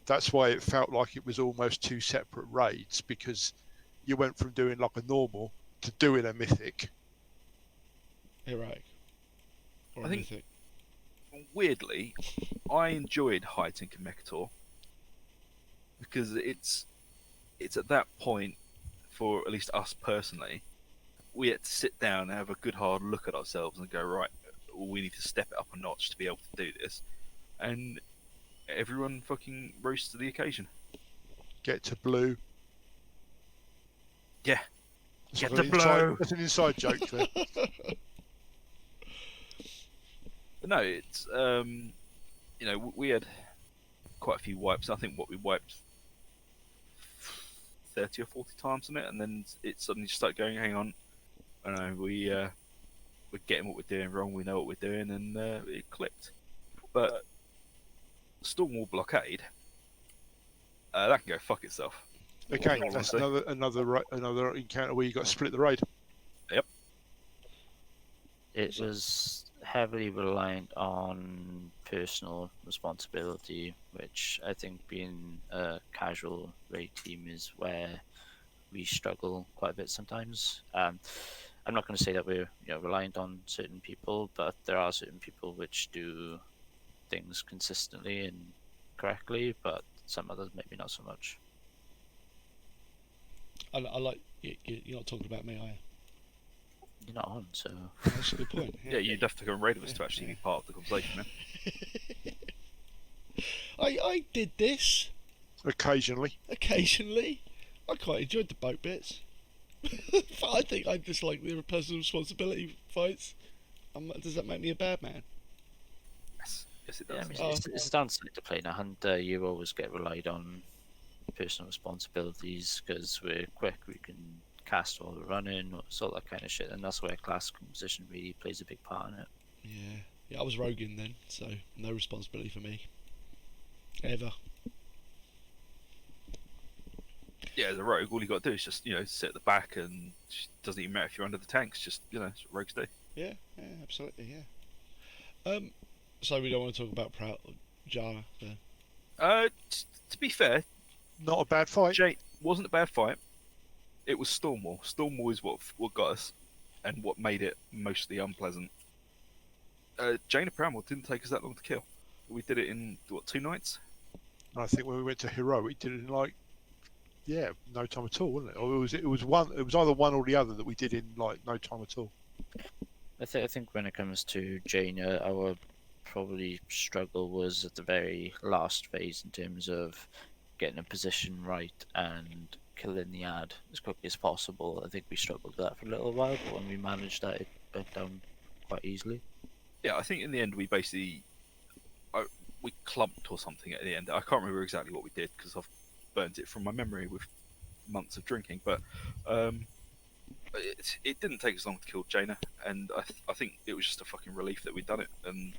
That's why it felt like it was almost two separate raids, because you went from doing like a normal to doing a mythic. Heroic. Or I think- mythic. Weirdly, I enjoyed High Tinker Mechator because it's at that point, for at least us personally, we had to sit down and have a good hard look at ourselves and go, right, we need to step it up a notch to be able to do this, and everyone fucking rose to the occasion. Get to blue. Yeah. That's Get an to blue. That's an inside joke there. But no, it's we had quite a few wipes. I think we wiped 30 or 40 times on it, and then it suddenly just started going, hang on, I know we're getting what we're doing wrong, we know what we're doing, and it clicked. But Stormwall Blockade, that can go fuck itself. Okay, Honestly. that's another encounter where you got to split the raid. It was heavily reliant on personal responsibility, which I think being a casual raid team is where we struggle quite a bit sometimes. I'm not going to say that we're reliant on certain people, but there are certain people which do things consistently and correctly, but some others maybe not so much. I like you're not talking about me, are you? You're not on, so That's a good point. Yeah, you'd have to go and raid with us to actually be part of the conversation, man. I did this Occasionally. I quite enjoyed the boat bits. But I think I dislike the personal responsibility fights. Does that make me a bad man? Yes, it yeah, I does. mean, Oh. it's a downside to playing a hunter. You always get relied on personal responsibilities because we're quick, we can cast while we're running, all that kind of shit, and that's where class composition really plays a big part in it. Yeah, I was roguing then, so no responsibility for me. Ever. Yeah, as a rogue, all you got to do is just sit at the back, and it doesn't even matter if you're under the tanks. Just it's what rogues do. Yeah, absolutely, yeah. So we don't want to talk about Jara then. To be fair, Not a bad fight. Jay wasn't a bad fight. It was Stormwall. Stormwall is what got us, and what made it mostly unpleasant. Jaina Primal didn't take us that long to kill. We did it in 2 nights. And I think when we went to Heroic, we did it in no time at all, wasn't it? Or it was either one or the other that we did in no time at all. I think when it comes to Jaina, our probably struggle was at the very last phase in terms of getting a position right and killing the ad as quickly as possible. I think we struggled with that for a little while, but when we managed that, it went down quite easily. Yeah, I think in the end we basically we clumped or something at the end. I can't remember exactly what we did because I've burnt it from my memory with months of drinking. But it didn't take as long to kill Jaina, and I think it was just a fucking relief that we'd done it. And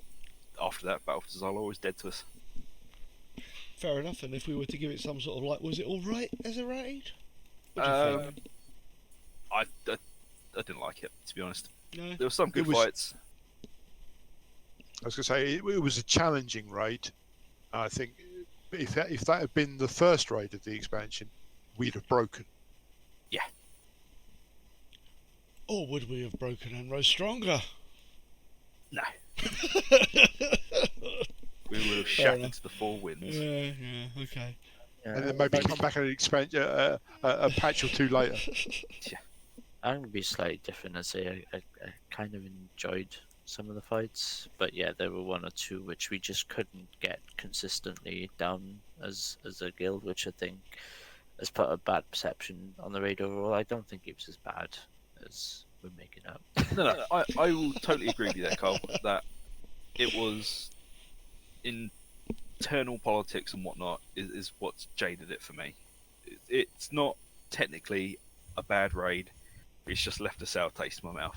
after that, Battle for Zala was dead to us. Fair enough. And if we were to give it some sort of like, was it all right as a raid? What do you think? I didn't like it, to be honest. No. There were some good was- fights. I was going to say it was a challenging raid. I think if that had been the first raid of the expansion, we'd have broken. Or would we have broken and rose stronger? No. We would have Fair shattered enough. the four winds. Yeah, okay. And then maybe come back and expand a patch or two later. I'm gonna be slightly different. I say I kind of enjoyed some of the fights, but yeah, there were one or two which we just couldn't get consistently down as a guild, which I think has put a bad perception on the raid overall. I don't think it was as bad as we're making out. No, I will totally agree with you there, Carl, that it was internal politics and whatnot is what's jaded it for me. It's not technically a bad raid, it's just left a sour taste in my mouth.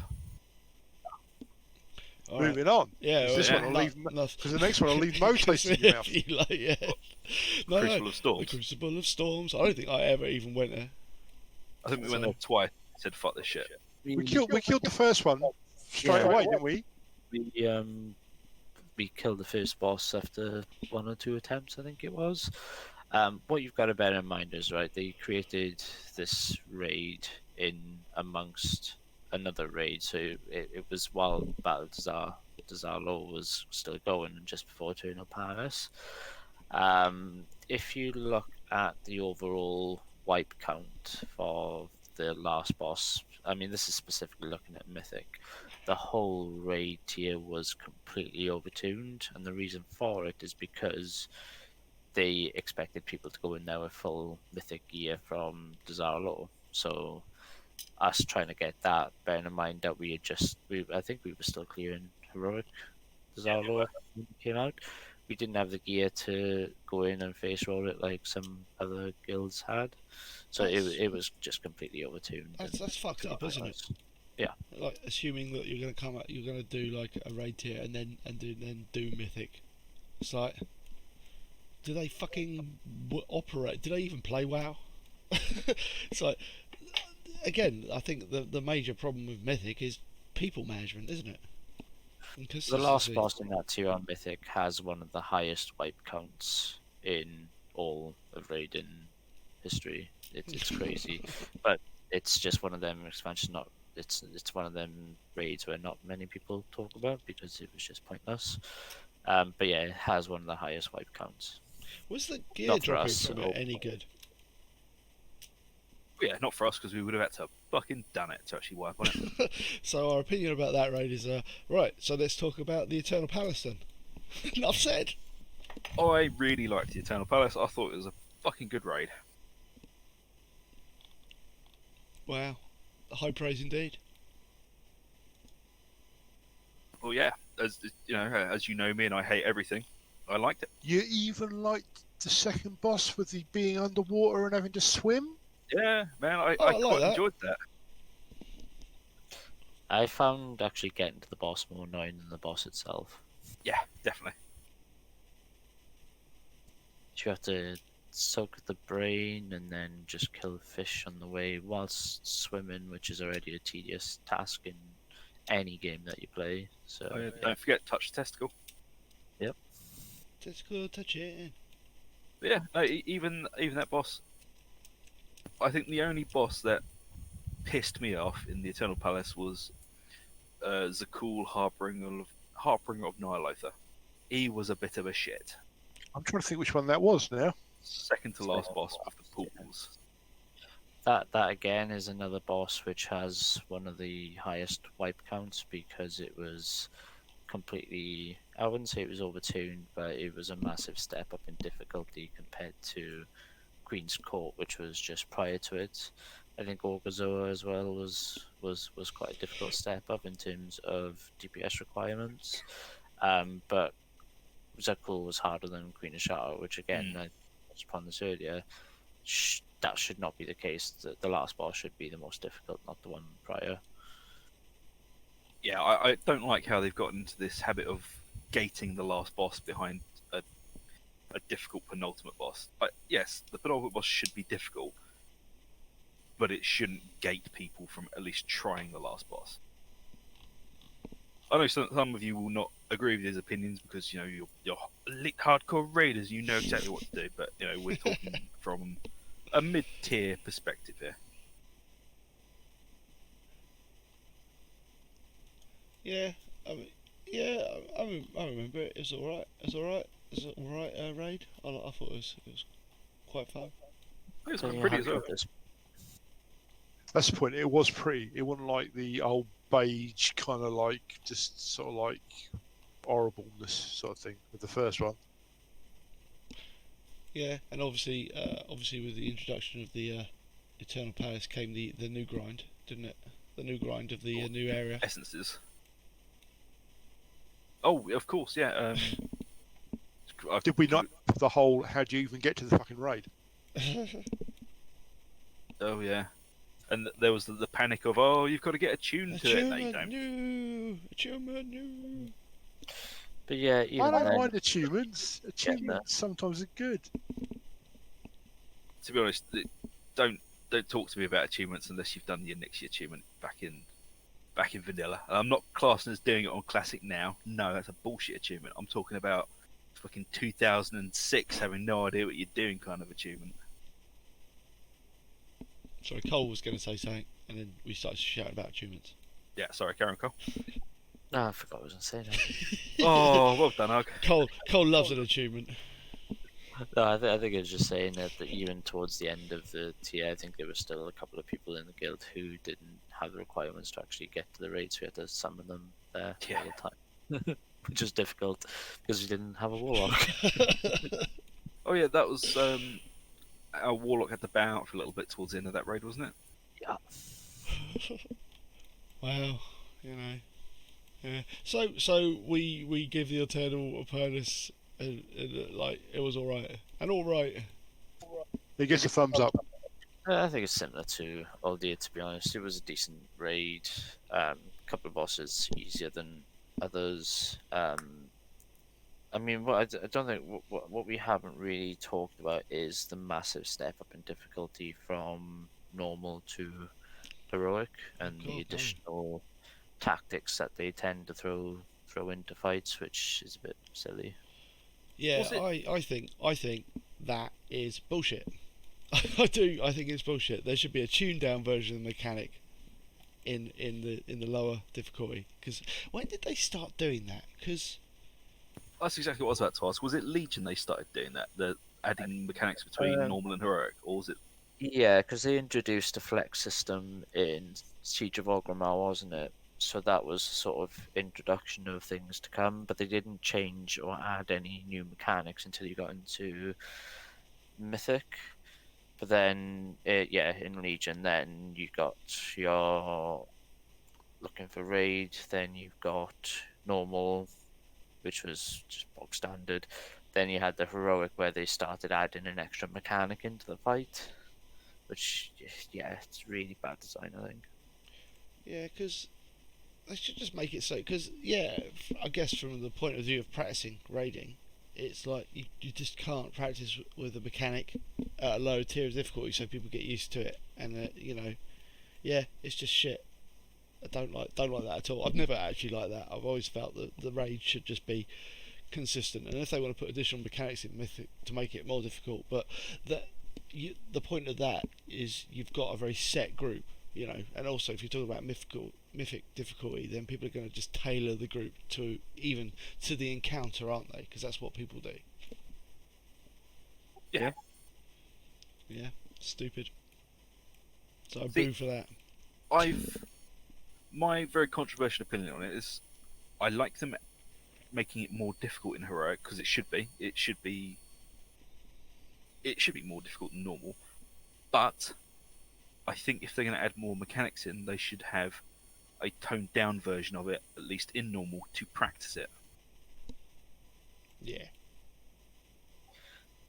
All right. Moving on. Yeah, This well, one will no- leave, no- because the next one will leave no taste in your mouth. Yeah. No, Crucible of the Storms. Crucible of Storms. I don't think I ever even went there. I think we went there twice. Said fuck this shit. We killed the first one straight away, didn't we? We killed the first boss after one or two attempts, I think it was. What you've got to bear in mind is, right, they created this raid in amongst another raid, so it was while Battle Desar Law was still going and just before Eternal Palace. If you look at the overall wipe count for the last boss, I mean, this is specifically looking at Mythic, the whole raid tier was completely overtuned, and the reason for it is because they expected people to go in there with full Mythic gear from Desar Law. So us trying to get that, bearing in mind that I think we were still clearing Heroic Desar Law when it came out. We didn't have the gear to go in and face roll it like some other guilds had. So it was just completely overtuned. That's fucked up, isn't it? Yeah. Like assuming that you're gonna do like a raid tier and then do Mythic. It's like, do they fucking operate? Do they even play WoW? It's like, again, I think the major problem with Mythic is people management, isn't it? The last boss in that tier on Mythic has one of the highest wipe counts in all of Raiden history. It's crazy, but it's just one of them expansions. It's one of them raids where not many people talk about because it was just pointless. But yeah, it has one of the highest wipe counts. Was the gear Not for dropping us, from it any good? Yeah, not for us because we would have had to fucking done it to actually wipe on it. So our opinion about that raid is right. So let's talk about the Eternal Palace then. Enough said. I really liked the Eternal Palace. I thought it was a fucking good raid. Wow, high praise indeed. Well, yeah, as you know me, and I hate everything. I liked it. You even liked the second boss with the being underwater and having to swim? Yeah, man, I I like quite that. enjoyed that. I found actually getting to the boss more annoying than the boss itself. Yeah, definitely. You have to soak the brain and then just kill fish on the way whilst swimming, which is already a tedious task in any game that you play. So Oh, yeah, don't forget touch the testicle. Just go touch it. But yeah, no, even that boss. I think the only boss that pissed me off in the Eternal Palace was Zakul Harbinger of Nihilotha. He was a bit of a shit. I'm trying to think which one that was now. Second to last boss with the pools. that again is another boss which has one of the highest wipe counts because it was completely, I wouldn't say it was overtuned, but it was a massive step up in difficulty compared to Queen's Court, which was just prior to it. I think Orgazoa as well was quite a difficult step up in terms of DPS requirements. But Zakul was harder than Queen of Shadow, which again, I touched upon this earlier. that should not be the case. The last boss should be the most difficult, not the one prior. Yeah, I don't like how they've gotten into this habit of gating the last boss behind a difficult penultimate boss. Yes, the penultimate boss should be difficult, but it shouldn't gate people from at least trying the last boss. I know some of you will not agree with these opinions because you're elite hardcore raiders. You know exactly what to do, but we're talking from a mid-tier perspective here. Yeah, I mean, I remember it. It was alright. It was alright. It was alright raid. I thought it was quite fun. It was So pretty as well. That's the point. It was pretty. It wasn't like the old beige kind of like just sort of like horribleness sort of thing with the first one. Yeah, and obviously with the introduction of the Eternal Palace came the new grind, didn't it? The new grind of the new area. Essences. Oh, of course, yeah. Did we not have the whole? How do you even get to the fucking raid? Oh yeah, and there was the panic of, oh, you've got to get attuned to it. No, you don't. Achievement new. But yeah, I even don't then, mind achievements. Achievements sometimes are good. To be honest, don't talk to me about achievements unless you've done the Nixie achievement back in vanilla. And I'm not classing as doing it on classic now. No, that's a bullshit achievement. I'm talking about fucking 2006 having no idea what you're doing kind of achievement. Sorry, Cole was going to say something, and then we started shouting about achievements. Yeah, sorry, Karen Cole. no, I forgot what I was going to say now. Oh, well done, Hug. Cole loves an achievement. No, I think I was just saying that even towards the end of the tier, I think there were still a couple of people in the guild who didn't have the requirements to actually get to the raids. We had to summon them there all the time, which was difficult because we didn't have a warlock. Oh yeah, that was our warlock had to bow out for a little bit towards the end of that raid, wasn't it? Yeah. Wow, yeah. So we give the Eternal Palace like it was alright, and alright. It gets a thumbs up. I think it's similar to Aldia, to be honest. It was a decent raid. Couple of bosses easier than others. I mean, I don't think what we haven't really talked about is the massive step up in difficulty from normal to heroic, and the additional tactics that they tend to throw into fights, which is a bit silly. Yeah, I think that is bullshit. I do. I think it's bullshit. There should be a tuned down version of the mechanic in the lower difficulty. Because when did they start doing that? Because That's exactly what I was about to ask. Was it Legion they started doing that? The adding mechanics between normal and heroic, or was it? Yeah, because they introduced a flex system in Siege of Orgrimmar, wasn't it? So that was sort of introduction of things to come, but they didn't change or add any new mechanics until you got into Mythic. But then, in Legion, then you got your looking for raid, then you've got normal, which was just bog standard. Then you had the heroic, where they started adding an extra mechanic into the fight, which, yeah, it's really bad design, I think. yeah, because they should just make it so. Because I guess from the point of view of practicing raiding, it's like you just can't practice with a mechanic at a low tier of difficulty, so people get used to it, and it's just shit. I don't like that at all. I've never actually liked that. I've always felt that the raid should just be consistent, and if they want to put additional mechanics in Mythic to make it more difficult, but the point of that is you've got a very set group, and also if you're talking about mythic difficulty, then people are going to just tailor the group to the encounter, aren't they? Because that's what people do. Yeah. Yeah, stupid. So I boo for that. My very controversial opinion on it is, I like them making it more difficult in heroic because it should be. It should be more difficult than normal. But I think if they're going to add more mechanics in, they should have a toned down version of it, at least in normal, to practice it. Yeah.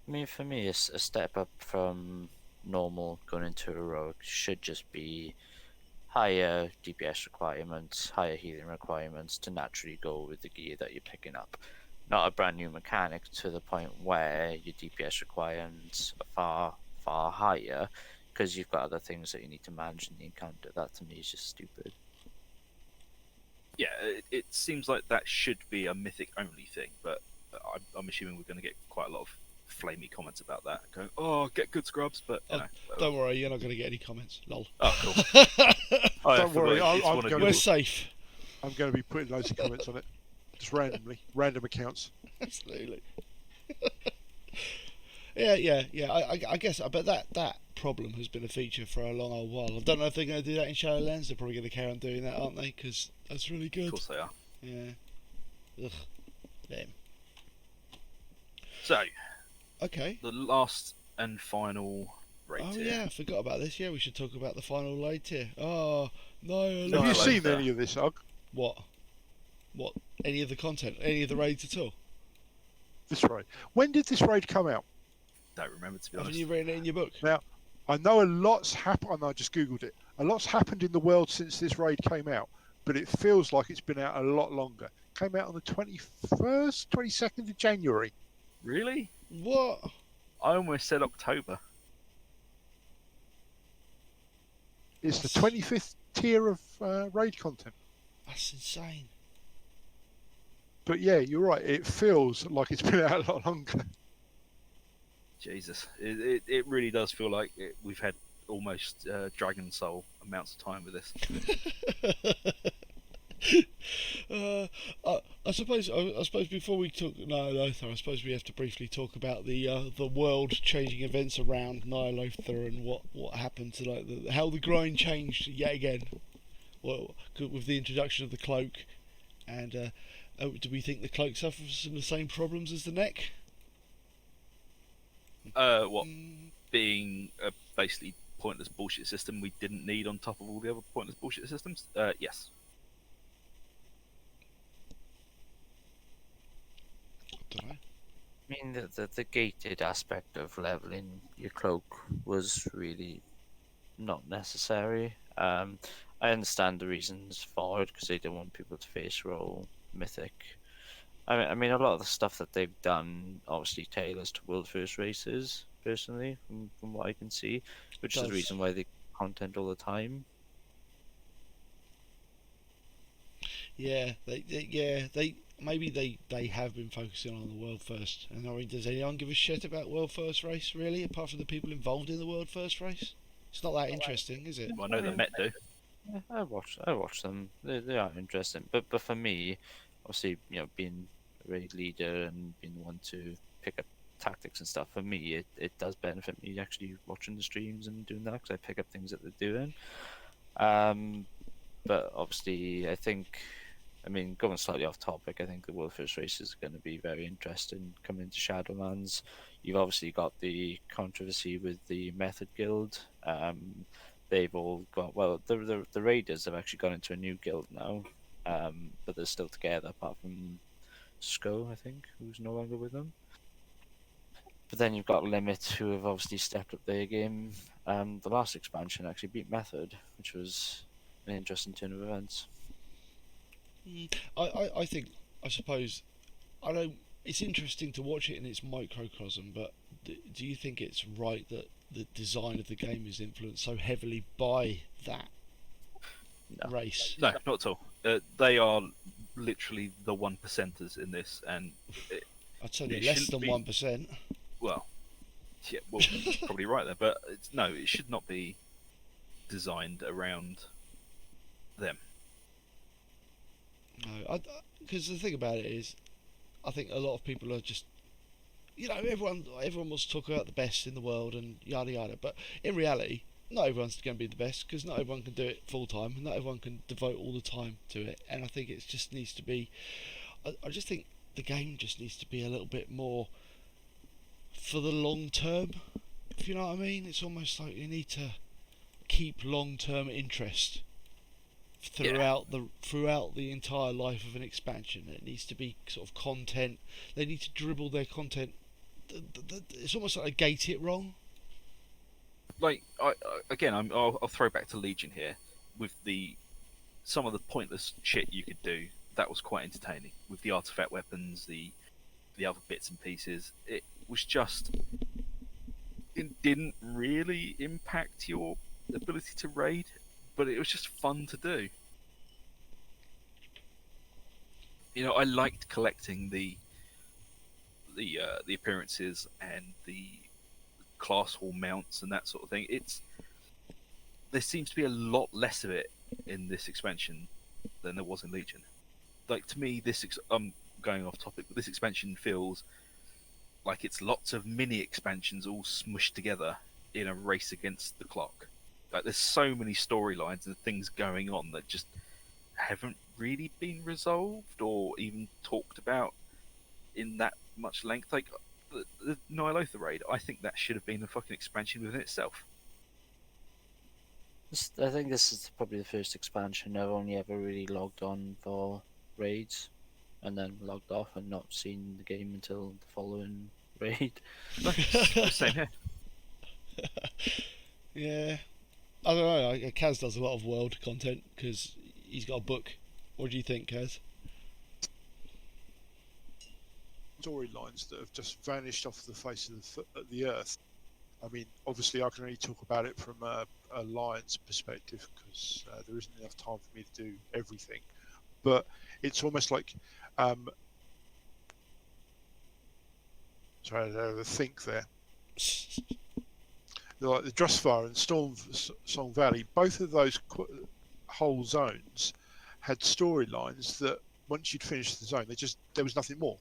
I mean, for me, it's a step up from normal going into heroic should just be higher DPS requirements, higher healing requirements to naturally go with the gear that you're picking up. Not a brand new mechanic to the point where your DPS requirements are far higher because you've got other things that you need to manage in the encounter. That to me is just stupid. Yeah, it seems like that should be a mythic only thing, but I'm assuming we're going to get quite a lot of flamey comments about that. Going, oh, get good scrubs, but you know, Don't worry, you're not going to get any comments. Lol. Oh, cool. Don't worry, We're safe. I'm going to be putting loads of comments on it, just randomly, random accounts. Absolutely. Yeah. I guess, but that problem has been a feature for a long old while. I don't know if they're going to do that in Shadowlands. They're probably going to carry on doing that, aren't they? Because that's really good. Of course they are. Yeah. Ugh. Them. So, Okay. the last and final raid Oh tier. yeah, I forgot about this. Yeah, we should talk about the final raid tier. Oh no. Have No, you I seen like any of this, Ugg? What? Any of the content? Any of the raids at all? This raid. When did this raid come out? Don't remember, to be Haven't honest. you written it in your book? Now, I know a lot's happened. I just googled it. A lot's happened in the world since this raid came out, but it feels like it's been out a lot longer. Came out on the 21st, 22nd of January. Really? What? I almost said October. It's the 25th tier of raid content. That's insane. But yeah, you're right. It feels like it's been out a lot longer. Jesus, it really does feel like we've had almost Dragon Soul amounts of time with this. I suppose before we talk Ny'alotha, I suppose we have to briefly talk about the world changing events around Ny'alotha and what happened to how the grind changed yet again. Well, with the introduction of the cloak, and do we think the cloak suffers from the same problems as the neck? What being a basically pointless bullshit system we didn't need on top of all the other pointless bullshit systems? Yes. Don't know. I mean, the gated aspect of leveling your cloak was really not necessary. I understand the reasons for it because they don't want people to face roll mythic. I mean, a lot of the stuff that they've done obviously tailors to world first races. Personally, from what I can see, which is the reason why they content all the time. Yeah, they maybe they have been focusing on the world first. And I mean, does anyone give a shit about world first race really, apart from the people involved in the world first race? It's not that interesting, is it? Well, I know the Met do. Yeah, I watch them. They are interesting, but for me, obviously, being a raid leader and being the one to pick up tactics and stuff, for me, it does benefit me actually watching the streams and doing that because I pick up things that they're doing. But obviously, I mean, going slightly off topic, I think the world first race is going to be very interesting coming into Shadowlands. You've obviously got the controversy with the Method Guild. They've all got, well, the Raiders have actually gone into a new guild now, but they're still together apart from Sko, I think, who's no longer with them. But then you've got Limit, who have obviously stepped up their game. The last expansion actually beat Method, which was an interesting turn of events. I think, I suppose, I don't. It's interesting to watch it in its microcosm, but do you think it's right that the design of the game is influenced so heavily by that race? No, not at all. They are literally the 1%ers in this, and I'd say they're less than 1%. Well, yeah, well, probably right there, but no, it should not be designed around them. No, because the thing about it is, I think a lot of people are just, everyone wants to talk about the best in the world and yada yada, but in reality, not everyone's going to be the best because not everyone can do it full time, and not everyone can devote all the time to it. And I think it just needs to be. I just think the game just needs to be a little bit more for the long term. If you know what I mean, it's almost like you need to keep long term interest throughout the entire life of an expansion. It needs to be sort of content. They need to dribble their content. It's almost like they gate it wrong. like I'll throw back to Legion here with some of the pointless shit you could do. That was quite entertaining with the artifact weapons, the other bits and pieces. It was just, it didn't really impact your ability to raid, but it was just fun to do. You know, I liked collecting the appearances and the class hall mounts and that sort of thing. There seems to be a lot less of it in this expansion than there was in Legion. Like, to me, I'm going off topic, but this expansion feels like it's lots of mini expansions all smushed together in a race against the clock. Like, there's so many storylines and things going on that just haven't really been resolved or even talked about in that much length. Like, the Nihilotha raid, I think that should have been a fucking expansion within itself. I think this is probably the first expansion I've only ever really logged on for raids, and then logged off and not seen the game until the following raid. Same here. Yeah, I don't know. Kaz does a lot of world content because he's got a book. What do you think, Kaz? Storylines that have just vanished off the face of the earth. I mean, obviously, I can only talk about it from a Lions perspective because there isn't enough time for me to do everything. But it's almost like, sorry, I had to think there. Like the Drossfire and Song Valley, both of those whole zones had storylines that once you'd finished the zone, there was nothing more.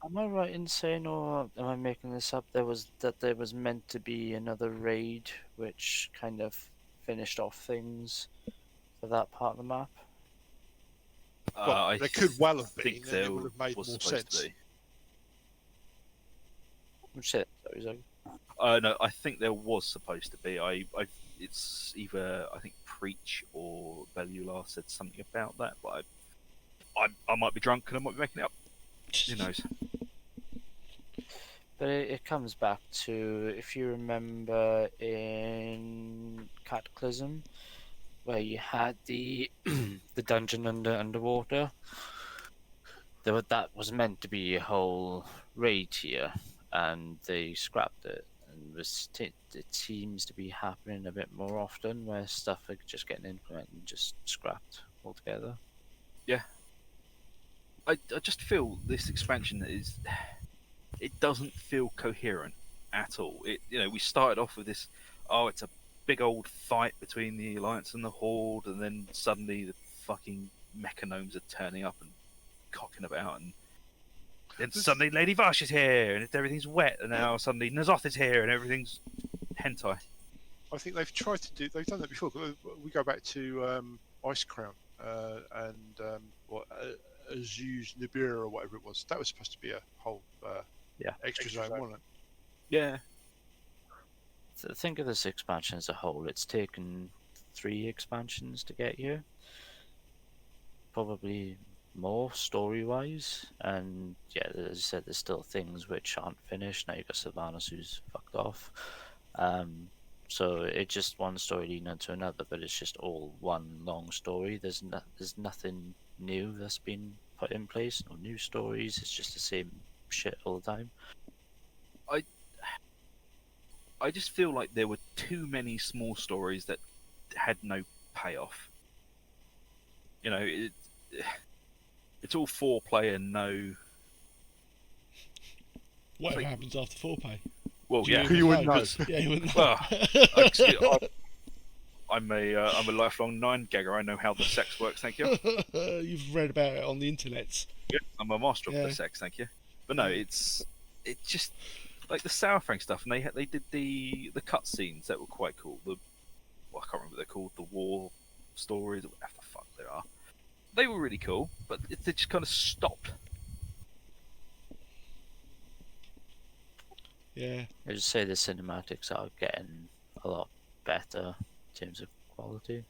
Am I right in saying, or am I making this up? There was meant to be another raid which kind of finished off things for that part of the map. Well, there could well have been, think and it would have made more sense. Which it? Sorry, No, I think there was supposed to be. It's either I think Preach or Belular said something about that, but I might be drunk and I might be making it up. Who knows? But it comes back to, if you remember in Cataclysm, where you had the the dungeon underwater, that was meant to be a whole raid here, and they scrapped it. And it seems to be happening a bit more often, where stuff are just getting implemented and just scrapped altogether. Yeah. I just feel this expansion it doesn't feel coherent at all. We started off with this, it's a big old fight between the Alliance and the Horde, and then suddenly the fucking mechanomes are turning up and cocking about, and then suddenly Lady Vash is here, and everything's wet, and now suddenly N'Zoth is here, and everything's hentai. I think they've done that before. We go back to Ice Crown and Azuz Nibiru or whatever it was. That was supposed to be a whole extra zone, wasn't it? Yeah. So think of this expansion as a whole. It's taken 3 expansions to get here. Probably more story-wise. And yeah, as I said, there's still things which aren't finished. Now you've got Sylvanas who's fucked off. So it's just one story leading into another, but it's just all one long story. There's nothing new that's been put in place, no new stories. It's just the same shit all the time. I just feel like there were too many small stories that had no payoff. It's all foreplay and no. Whatever happens after foreplay? Well, yeah, you wouldn't know. Yeah, you wouldn't know. I'm a lifelong 9-gagger. I know how the sex works. Thank you. You've read about it on the internet. Yeah, I'm a master of the sex. Thank you. But no, it's just like the Sourfang stuff, and they did the cutscenes that were quite cool. I can't remember what they're called, the war stories, or whatever the fuck they are. They were really cool, but they just kind of stopped. Yeah. I just say the cinematics are getting a lot better in terms of quality.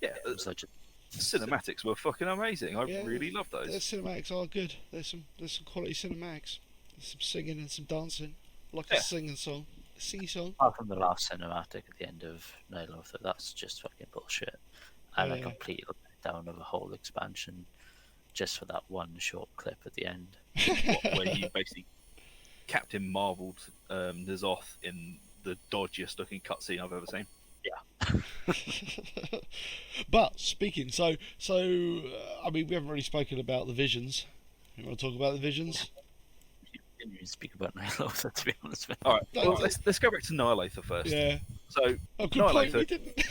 Yeah, cinematics were fucking amazing. I really love those. The cinematics are good. There's some quality cinematics. There's some singing and some dancing. like Yeah. a singy song. Apart from the last cinematic at the end of Nyloth, that's just fucking bullshit. And Oh, a yeah. complete letdown of a whole expansion just for that one short clip at the end. Where he basically Captain Marveled N'Zoth in the dodgiest looking cutscene I've ever seen. But speaking, I mean, we haven't really spoken about the visions. You want to talk about the visions? We didn't even speak about Nyloth, to be honest with you. All right, No, well, let's go back to Nihilather first. Yeah. So Oh, good point. Nihilather, We didn't.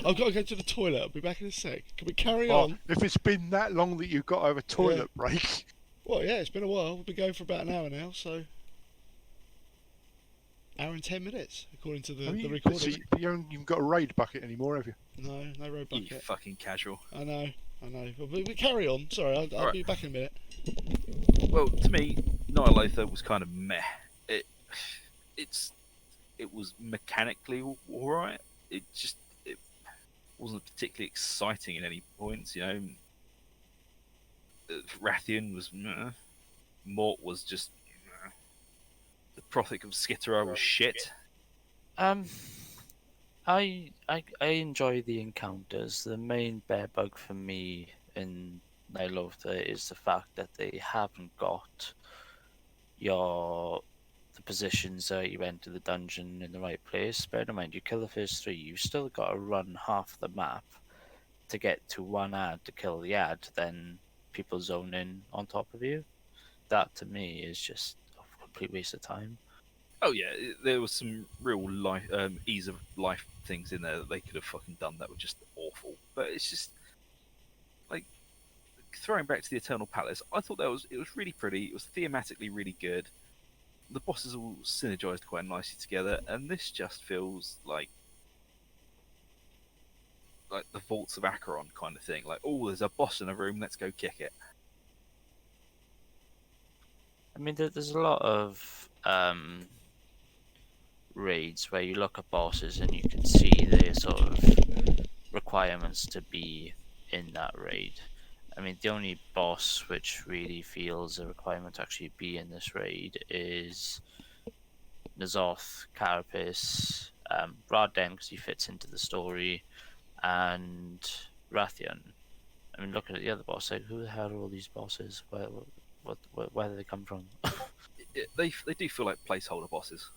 I've got to go to the toilet. I'll be back in a sec. Can we carry Oh, on? if it's been that long that you've got to have a toilet break, Well, yeah, it's been a while. We've been going for about an hour now, so hour and 10 minutes according to the recording. so you haven't even got a raid bucket anymore, have you? No road you bucket. fucking casual. I know. But we carry on. Sorry, I'll Alright. be back in a minute. Well, to me, Nihilather was kind of meh. It was mechanically all right. It wasn't particularly exciting at any points. You know, Rathian was meh. Mort was just meh. The Prophet of Skitterer was shit. I enjoy the encounters. The main bear bug for me in Nyloth is the fact that they haven't got the positions that you enter the dungeon in the right place. Bear in mind, you kill the first 3, you've still got to run half the map to get to one ad to kill the ad, then people zone in on top of you. That to me is just a complete waste of time. Oh yeah, there was some real life, ease of life things in there that they could have fucking done that were just awful. But it's just like throwing back to the Eternal Palace. I thought it was really pretty. It was thematically really good. The bosses all synergized quite nicely together, and this just feels like the Vaults of Acheron kind of thing. Like, oh, there's a boss in a room, let's go kick it. I mean, there's a lot of raids where you look at bosses and you can see the sort of requirements to be in that raid. I mean, the only boss which really feels a requirement to actually be in this raid is N'Zoth, Carapace, Raden because he fits into the story, and Rathian. I mean, looking at the other boss, like, who the hell are all these bosses? Where do they come from? They do feel like placeholder bosses.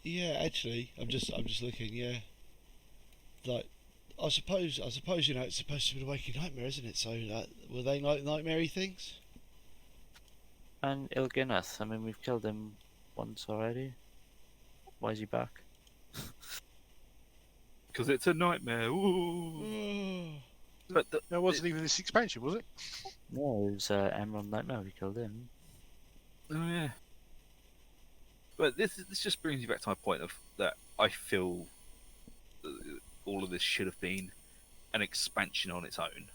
Yeah, actually, I'm just looking. Yeah, like I suppose you know it's supposed to be a waking nightmare, isn't it? So were they like nightmare-y things? And Il'gynoth, I mean, we've killed him once already. Why is he back? Because it's a nightmare. Ooh. But That wasn't even this expansion, was it? No, it was Emerald Nightmare, we killed him. oh yeah. But this just brings me back to my point of that I feel all of this should have been an expansion on its own,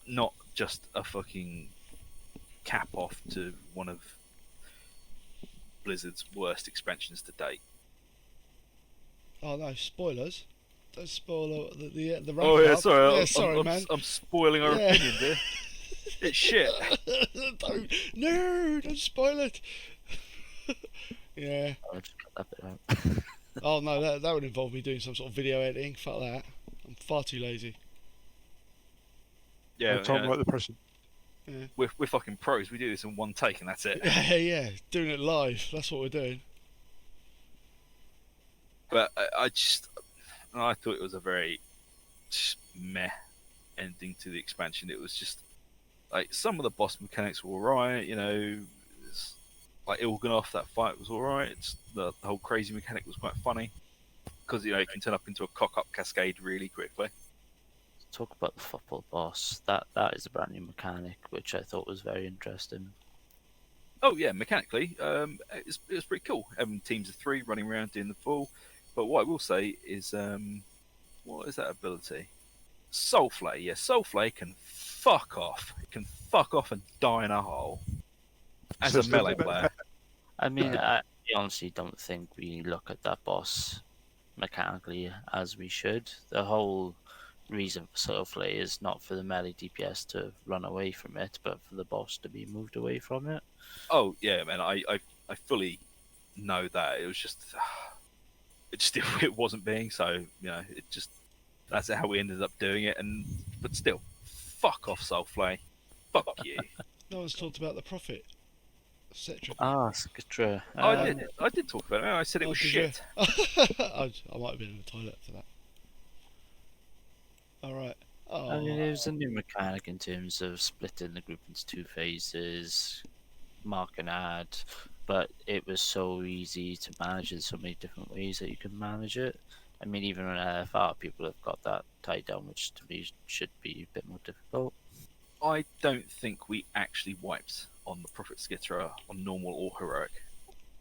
not just a fucking cap off to one of Blizzard's worst expansions to date. Oh no, spoilers! Don't spoil the wrap Oh yeah, up. sorry. Yeah, sorry, man. I'm spoiling our Yeah. opinion here. It's shit. don't spoil it. Yeah. I'll just cut that bit out. Oh no, that would involve me doing some sort of video editing. Fuck that. I'm far too lazy. Yeah, I'm talking yeah. about the present. We're fucking pros. We do this in one take, and that's it. Yeah, doing it live. That's what we're doing. But I thought it was a very just meh ending to the expansion. It was just like some of the boss mechanics were alright, you know. Like Il'gynoth, that fight was alright. The whole crazy mechanic was quite funny because you know it can turn up into a cock-up cascade really quickly. Talk about the football boss. That is a brand new mechanic, which I thought was very interesting. Oh yeah, mechanically, it was pretty cool. Having teams of 3 running around doing the full. But what I will say is, what is that ability? Soulflay. Yeah, Soulflay can fuck off. It can fuck off and die in a hole. As a melee player. I mean, I honestly don't think we look at that boss mechanically as we should. The whole reason for Soulflay is not for the melee DPS to run away from it, but for the boss to be moved away from it. Oh yeah, man. I fully know that. It was just it wasn't being so. It just that's how we ended up doing it. But still, fuck off, Soulflay. Fuck you. No one's talked about the Prophet, etc. Ah, Skitra. I did talk about it. I said it was did you? shit. I might have been in the toilet for that. All right. I mean, Oh, it was a new mechanic in terms of splitting the group into 2 phases, mark and add, but it was so easy to manage in so many different ways that you can manage it. I mean, even on LFR, people have got that tied down, which to me should be a bit more difficult. I don't think we actually wiped on the Prophet Skitter on normal or heroic.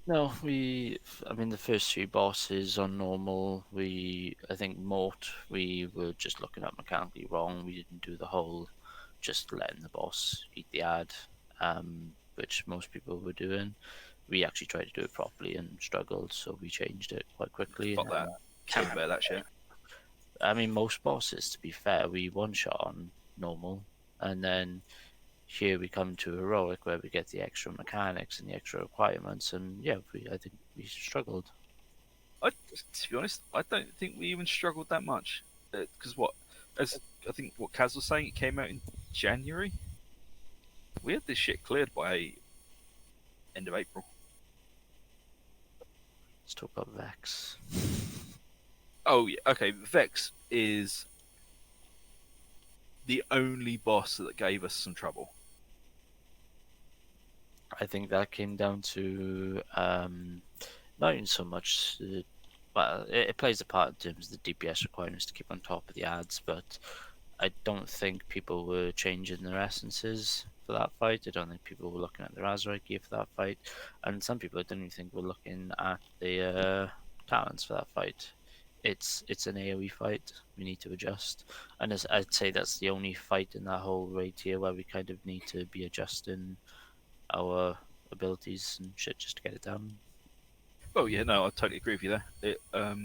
No, I mean, the first 3 bosses on normal, I think Mort, we were just looking at mechanically wrong. We didn't do the whole just letting the boss eat the ad, which most people were doing. We actually tried to do it properly and struggled, so we changed it quite quickly. Fuck that. Can't bear that shit. I mean, most bosses, to be fair, we one-shot on normal, and then here we come to heroic, where we get the extra mechanics and the extra requirements, and yeah, I think we struggled. To be honest, I don't think we even struggled that much. Because as I think what Kaz was saying, it came out in January. We had this shit cleared by end of April. Let's talk about Vex. Oh yeah, okay. Vex is the only boss that gave us some trouble. I think that came down to not even so much. Well, it plays a part in terms of the DPS requirements to keep on top of the ads, but I don't think people were changing their essences for that fight. I don't think people were looking at their Azeroth gear for that fight, and some people I don't even think were looking at the talents for that fight. It's an AoE fight. We need to adjust, and I'd say that's the only fight in that whole raid here where we kind of need to be adjusting our abilities and shit just to get it done. Oh yeah, no, I totally agree with you there.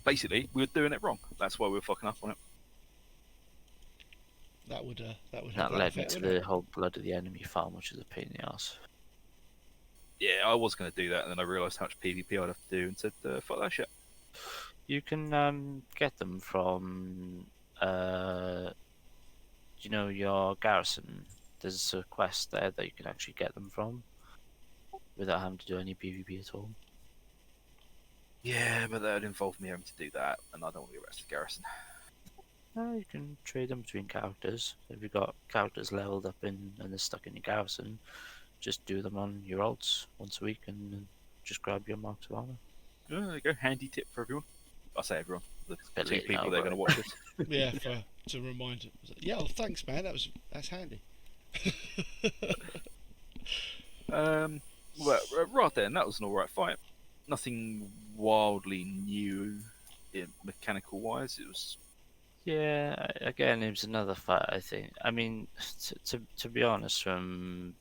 Basically, we were doing it wrong. That's why we were fucking up on it. that would have That led me effect, to wouldn't the it? whole blood of the enemy farm, which is a pain in the ass. Yeah, I was going to do that, and then I realised how much PvP I'd have to do, and said, "Fuck that shit." You can get them from, your garrison. There's a quest there that you can actually get them from without having to do any PvP at all. Yeah, but that would involve me having to do that, and I don't want to go back to the garrison. You can trade them between characters. If you've got characters leveled up and they're stuck in your garrison, just do them on your alts once a week and then just grab your marks of armor. Oh, there you go. Handy tip for everyone. I say everyone. The bit 2 late people now, that are but- going to watch this. Yeah, to remind. Yeah, well, thanks, man. That's handy. Well, right then, that was an alright fight. Nothing wildly new in mechanical wise. It was. Yeah, again, it was another fight, I think. I mean, to be honest, from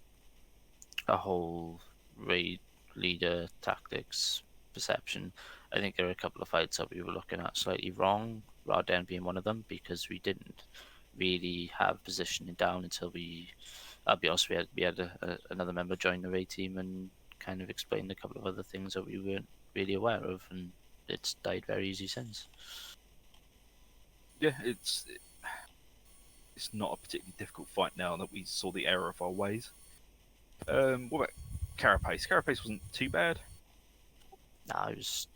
a whole raid leader tactics perception, I think there are a couple of fights that we were looking at slightly wrong, Raden being one of them, because we didn't really have positioning down until I'll be honest, we had another member join the raid team and kind of explained a couple of other things that we weren't really aware of, and it's died very easy since. Yeah, it's not a particularly difficult fight now that we saw the error of our ways. What about Carapace? Carapace wasn't too bad. No, it was.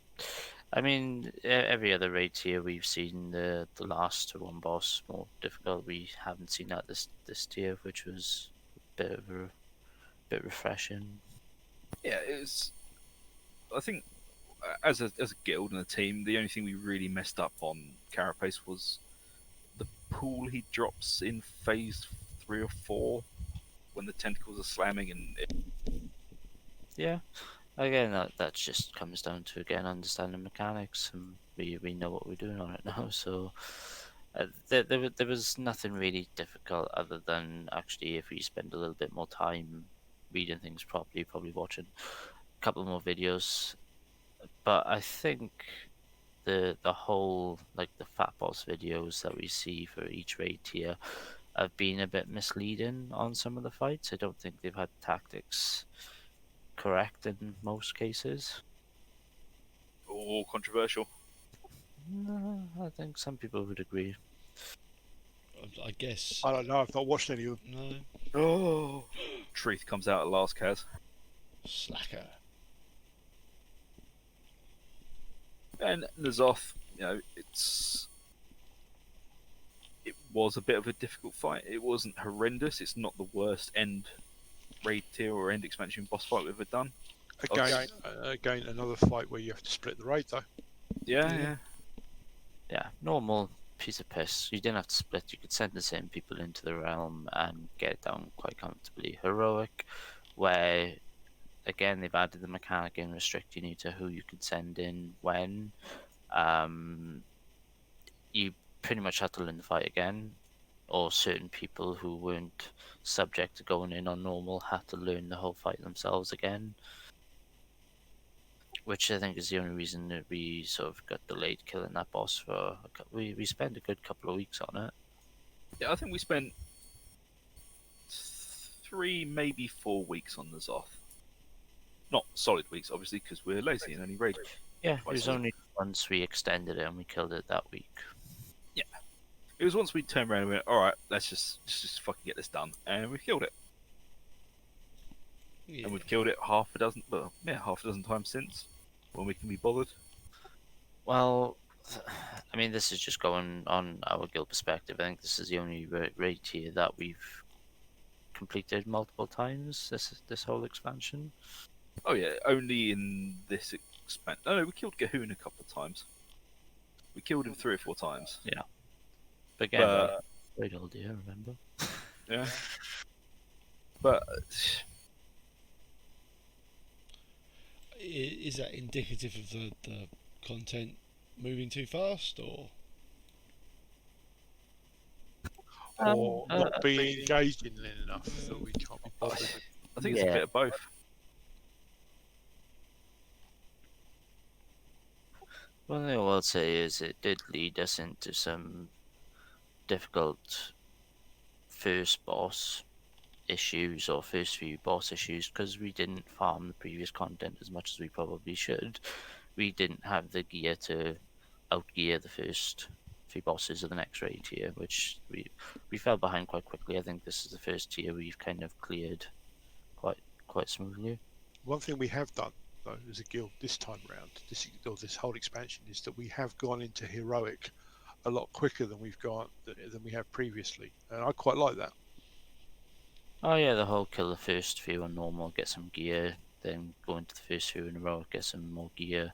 I mean, every other raid tier we've seen the last one boss more difficult. We haven't seen that this tier, which was a bit refreshing. Yeah, it's. I think as a guild and a team, the only thing we really messed up on Carapace was the pool he drops in phase 3 or 4 when the tentacles are slamming and. Yeah, again, that just comes down to understanding mechanics, and we know what we're doing on it now. So there was nothing really difficult other than actually if we spend a little bit more time reading things properly, probably watching a couple more videos. But I think the whole like the fat boss videos that we see for each raid tier have been a bit misleading on some of the fights. I don't think they've had tactics correct in most cases. Or controversial. No, I think some people would agree. I guess. I don't know. I've not watched any of them. No. Oh, truth comes out at last, Kaz. Slacker. And Nazoth, it was a bit of a difficult fight. It wasn't horrendous. It's not the worst end raid tier or end expansion boss fight we've ever done. Again, another fight where you have to split the raid, though. Yeah. Yeah, normal piece of piss. You didn't have to split. You could send the same people into the realm and get it down quite comfortably. Heroic, where again they've added the mechanic in restricting you to who you can send in when. You pretty much had to learn the fight again, or certain people who weren't subject to going in on normal had to learn the whole fight themselves again. Which I think is the only reason that we sort of got delayed killing that boss for. We spent a good couple of weeks on it. Yeah, I think we spent 3, maybe 4 weeks on Nazoth. Not solid weeks, obviously, because we're lazy and only raid. Yeah, it Twice was a week. only once we extended it and we killed it that week. It was once we turned around and went, all right, let's just fucking get this done, and we killed it. Yeah. And we've killed it half a dozen times since, when we can be bothered. Well, I mean, this is just going on our guild perspective. I think this is the only raid tier that we've completed multiple times. This whole expansion. Oh yeah, only in this expansion. No, we killed Gahoon a couple of times. We killed him 3 or 4 times. But again, But raid all day, I remember. yeah, but Is that indicative of the content moving too fast, or? Or not being engaged in it enough that we can't be bothered. I think it's a Yeah. bit of both. One thing I will say is it did lead us into some difficult first boss issues or first few boss issues because we didn't farm the previous content as much as we probably should. We didn't have the gear to outgear the first few bosses of the next raid tier, which we fell behind quite quickly. I think this is the first tier we've kind of cleared quite smoothly. One thing we have done, though, as a guild this time round, this whole expansion, is that we have gone into heroic a lot quicker than than we have previously, and I quite like that. Oh yeah, the whole kill the first few on normal, get some gear, then go into the first few in a row, get some more gear.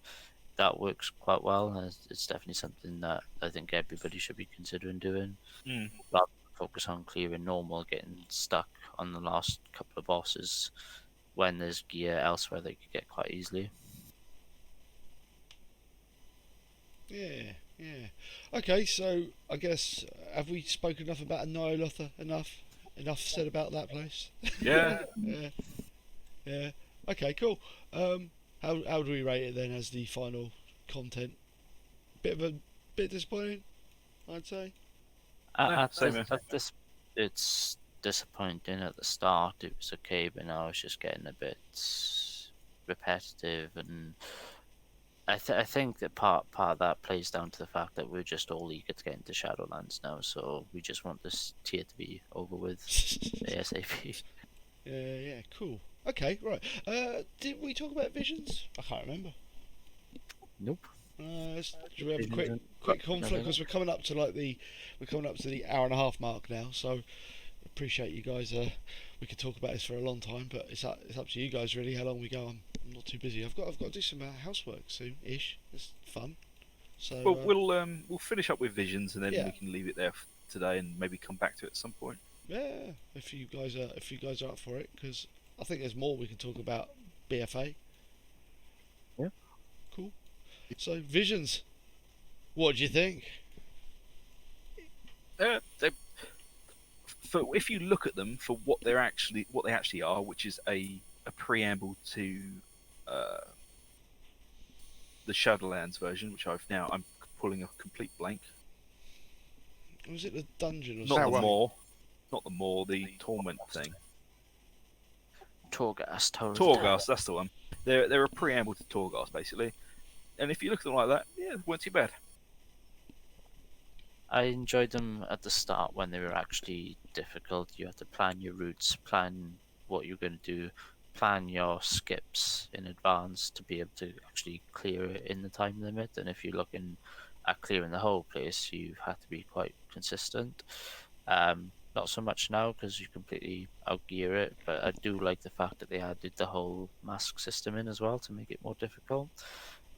That works quite well, and it's definitely something that I think everybody should be considering doing. Mm. Rather than focus on clearing normal, getting stuck on the last couple of bosses when there's gear elsewhere that you could get quite easily. Yeah. Okay, so I guess have we spoken enough about Annihilotha? Enough said about that place. Yeah. Yeah. Okay, cool. How do we rate it then as the final content? Bit disappointing, I'd say. It's disappointing at the start. It was okay, but now it's just getting a bit repetitive, and I think that part of that plays down to the fact that we're just all eager to get into Shadowlands now, so we just want this tier to be over with ASAP. Yeah, cool. Okay, right. Did we talk about visions? I can't remember. Nope. Do we have a quick conflict because we're coming up to the hour and a half mark now. So appreciate you guys. We could talk about this for a long time, but it's up to you guys really how long we go. I'm not too busy. I've got to do some housework soon-ish. It's fun. So Well, we'll finish up with visions and then Yeah. we can leave it there today and maybe come back to it at some point. yeah, if you guys are up for it, because I think there's more we can talk about BFA. Yeah. Cool. So visions. What do you think? If you look at them for what they actually are, which is a preamble to the Shadowlands version, which I'm pulling a complete blank. Was it the dungeon or Not something? the Maw, not the Maw, the Torment thing. Torghast, Torghast, that's the one. They're a preamble to Torghast, basically. And if you look at them like that, yeah, they weren't too bad. I enjoyed them at the start when they were actually difficult. You had to plan your routes, plan what you're going to do, plan your skips in advance to be able to actually clear it in the time limit. And if you're looking at clearing the whole place, you have to be quite consistent. Not so much now because you completely outgear it, but I do like the fact that they added the whole mask system in as well to make it more difficult.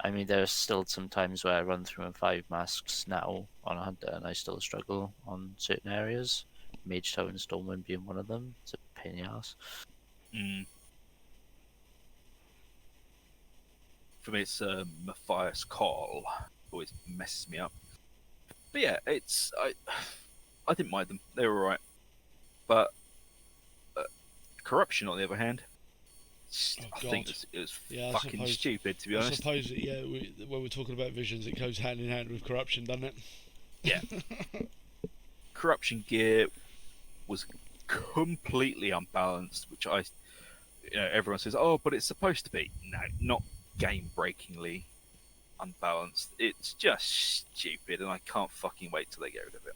I mean, there are still some times where I run through in 5 masks now on a hunter, and I still struggle on certain areas. Mage Tower and Stormwind being one of them. It's a pain in the ass. For me, it's Matthias Call. Always messes me up. But yeah, I didn't mind them. They were alright. But Corruption, on the other hand, I think it was fucking stupid, to be honest. I suppose that, when we're talking about visions, it goes hand in hand with Corruption, doesn't it? Yeah. Corruption gear was completely unbalanced, which everyone says, oh, but it's supposed to be. No, not game-breakingly unbalanced. It's just stupid, and I can't fucking wait till they get rid of it.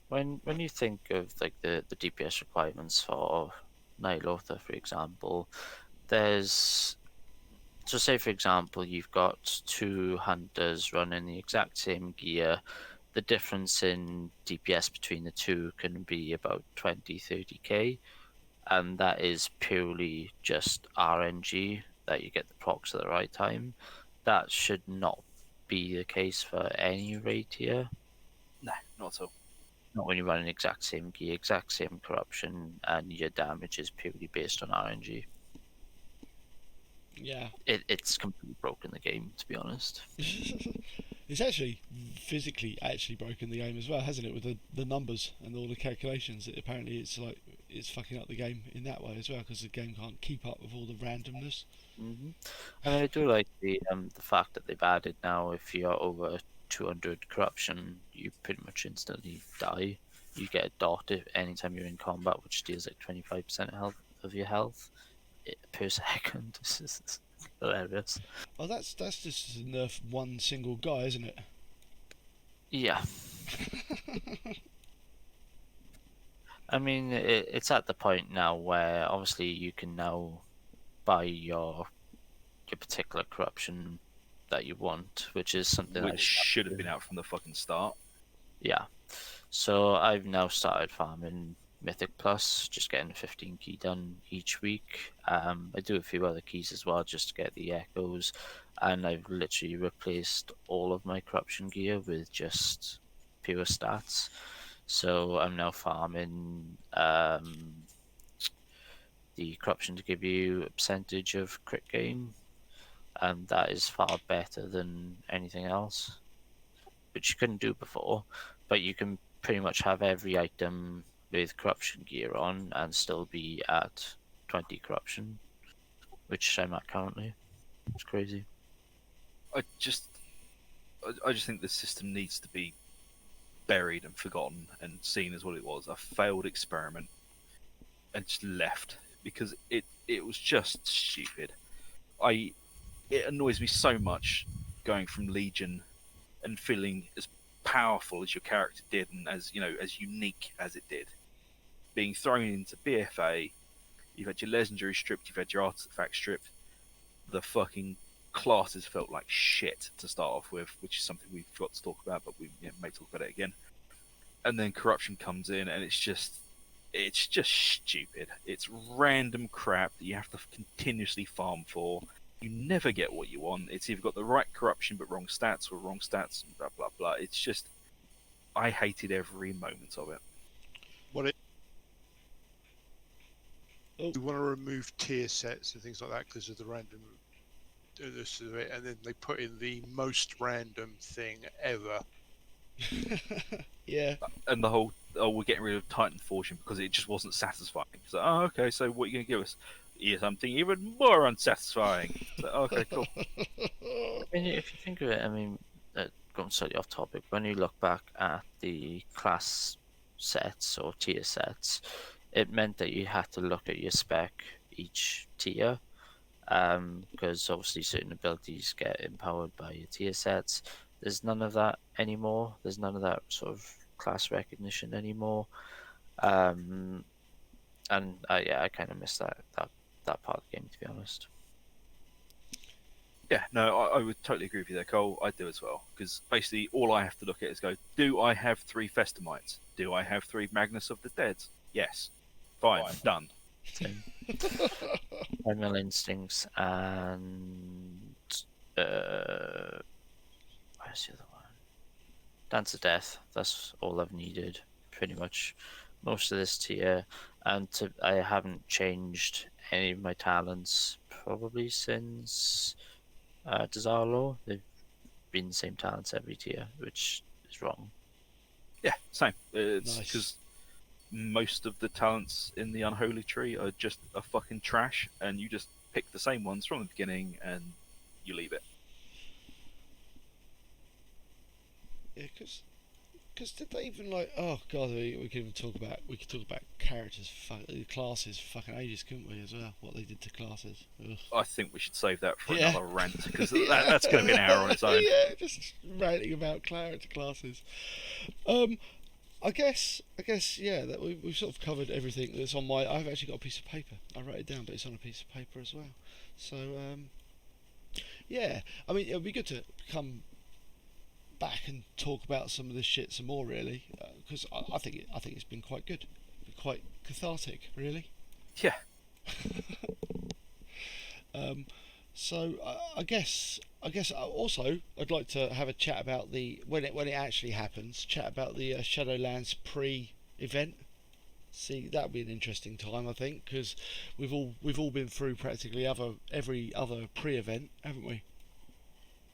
When you think of like the DPS requirements for Night Lothar, for example, there's, so say for example you've got 2 hunters running the exact same gear. The difference in DPS between the 2 can be about 20-30k, and that is purely just RNG, that you get the procs at the right time. That should not be the case for any raid tier. No, not at all. Not when you're running exact same gear, exact same corruption, and your damage is purely based on RNG. Yeah. It's completely broken the game, to be honest. It's actually physically broken the game as well, hasn't it? With the numbers and all the calculations. Apparently it's fucking up the game in that way as well, because the game can't keep up with all the randomness. Mm-hmm. And I do like the fact that they've added now, if you're over 200 corruption, you pretty much instantly die. You get a dot anytime you're in combat, which deals like 25% of your health per second. This is hilarious. Oh, that's just to nerf one single guy, isn't it? Yeah. I mean, it's at the point now where obviously you can now buy your particular corruption that you want, which is something which should have been out from the fucking start. Yeah. So I've now started farming Mythic Plus, just getting a 15 key done each week. I do a few other keys as well just to get the echoes, and I've literally replaced all of my corruption gear with just pure stats. So I'm now farming the corruption to give you a percentage of crit gain, and that is far better than anything else, which you couldn't do before. But you can pretty much have every item with corruption gear on and still be at 20 corruption, which I'm at currently. It's crazy. I just think the system needs to be buried and forgotten and seen as what it was, a failed experiment, and just left, because it was just stupid. It annoys me so much going from Legion and feeling as powerful as your character did, and as unique as it did, being thrown into BFA. You've had your legendary stripped, you've had your artifact stripped. The fucking classes felt like shit to start off with, which is something we forgot to talk about, but we may talk about it again. And then corruption comes in, and it's just stupid. It's random crap that you have to continuously farm for. You never get what you want. It's either got the right corruption but wrong stats, or wrong stats and blah blah blah. It's just, I hated every moment of it. You want to remove tier sets and things like that because of the random this of it, and then they put in the most random thing ever. Yeah. And the whole, we're getting rid of Titan Fortune because it just wasn't satisfying. So, okay, so what are you going to give us? Yeah, something even more unsatisfying. So, okay, cool. I mean, if you think of it, I mean, going slightly off topic, when you look back at the class sets or tier sets, it meant that you had to look at your spec each tier, because obviously certain abilities get empowered by your tier sets. There's none of that anymore. There's none of that sort of class recognition anymore. And yeah, I kind of miss that part of the game, to be honest. Yeah, no, I would totally agree with you there, Cole. I do as well, because basically all I have to look at is go, do I have 3 Festamites? Do I have 3 Magnus of the Dead? Yes. Fine, done. Same. Primal Instincts and where's the other one? Dance of Death. That's all I've needed, pretty much most of this tier, and I haven't changed any of my talents probably since Desire Law. They've been the same talents every tier, which is wrong. Yeah, same. It's Nice. because most of the talents in the Unholy Tree are just a fucking trash, and you just pick the same ones from the beginning and you leave it. Yeah, because did they even like? Oh god, we could even talk about characters, classes, for fucking ages, couldn't we? As well, what they did to classes. Ugh. I think we should save that for Yeah. another rant, because that's going to be an hour on its own. Yeah, just ranting about character classes. I guess, yeah, that we've sort of covered everything that's on my. I've actually got a piece of paper. I wrote it down, but it's on a piece of paper as well. So, yeah, I mean, it would be good to come back and talk about some of this shit some more, really, because I think it's been quite good, quite cathartic, really. Yeah. So I guess also I'd like to have a chat about the when it actually happens. Chat about the Shadowlands pre-event. See, that'll be an interesting time, I think, because we've all been through practically every other pre-event, haven't we?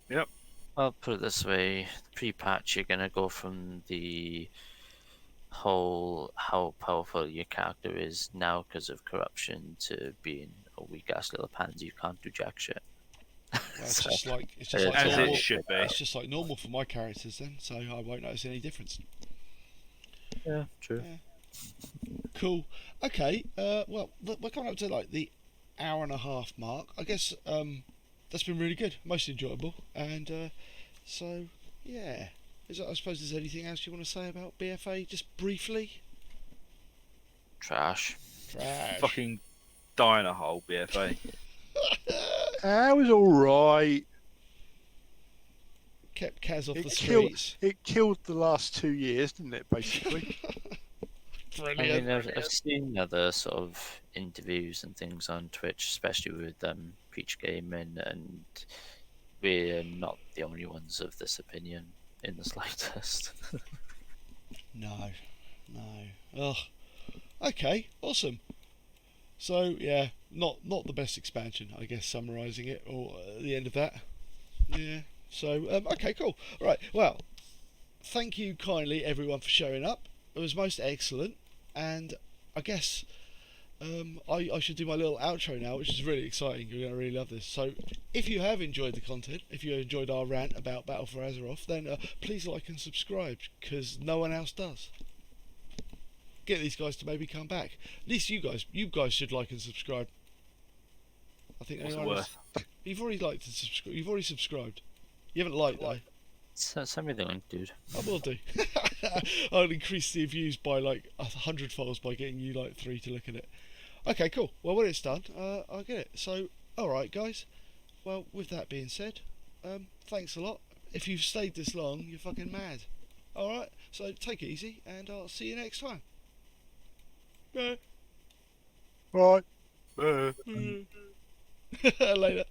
Yep. I'll put it this way: pre-patch, you're gonna go from the whole how powerful your character is now because of corruption to being a weak ass little pansy who can't do jack shit. Well, it's So, just like As normal. it should be. It's just like normal for my characters then, so I won't notice any difference. yeah, true. Cool. Okay. Well, we're coming up to like the hour and a half mark. I guess that's been really good, most enjoyable, and so yeah. I suppose there's anything else you want to say about BFA, just briefly? Trash. Trash. Fucking die in a hole, BFA. It was all right. Kept Kaz off the killed, streets. it killed the last 2 years, didn't it? Basically. Brilliant. I mean, I've seen other sort of interviews and things on Twitch, especially with Preach Gaming, and we're not the only ones of this opinion in the slightest. No. Ugh. Okay. Awesome. So yeah, not the best expansion, I guess. Summarising it, or at the end of that. Yeah. So okay, cool. Right. Well, thank you kindly everyone for showing up. It was most excellent, and I guess I should do my little outro now, which is really exciting. You're going to really love this. So, if you have enjoyed the content, if you enjoyed our rant about Battle for Azeroth, then please like and subscribe, because no one else does. Get these guys to maybe come back. At least you guys should like and subscribe. I think What's it anyone worth? else- You've already liked and subscribed. You've already subscribed. You haven't liked though. Send me the link, dude. I will do. I'll increase the views by like 100-folds by getting you like 3 to look at it. Okay, cool. Well, when it's done, I'll get it. So, alright, guys. Well, with that being said, thanks a lot. If you've stayed this long, you're fucking mad. Alright, so take it easy, and I'll see you next time. Bye. Right. Later.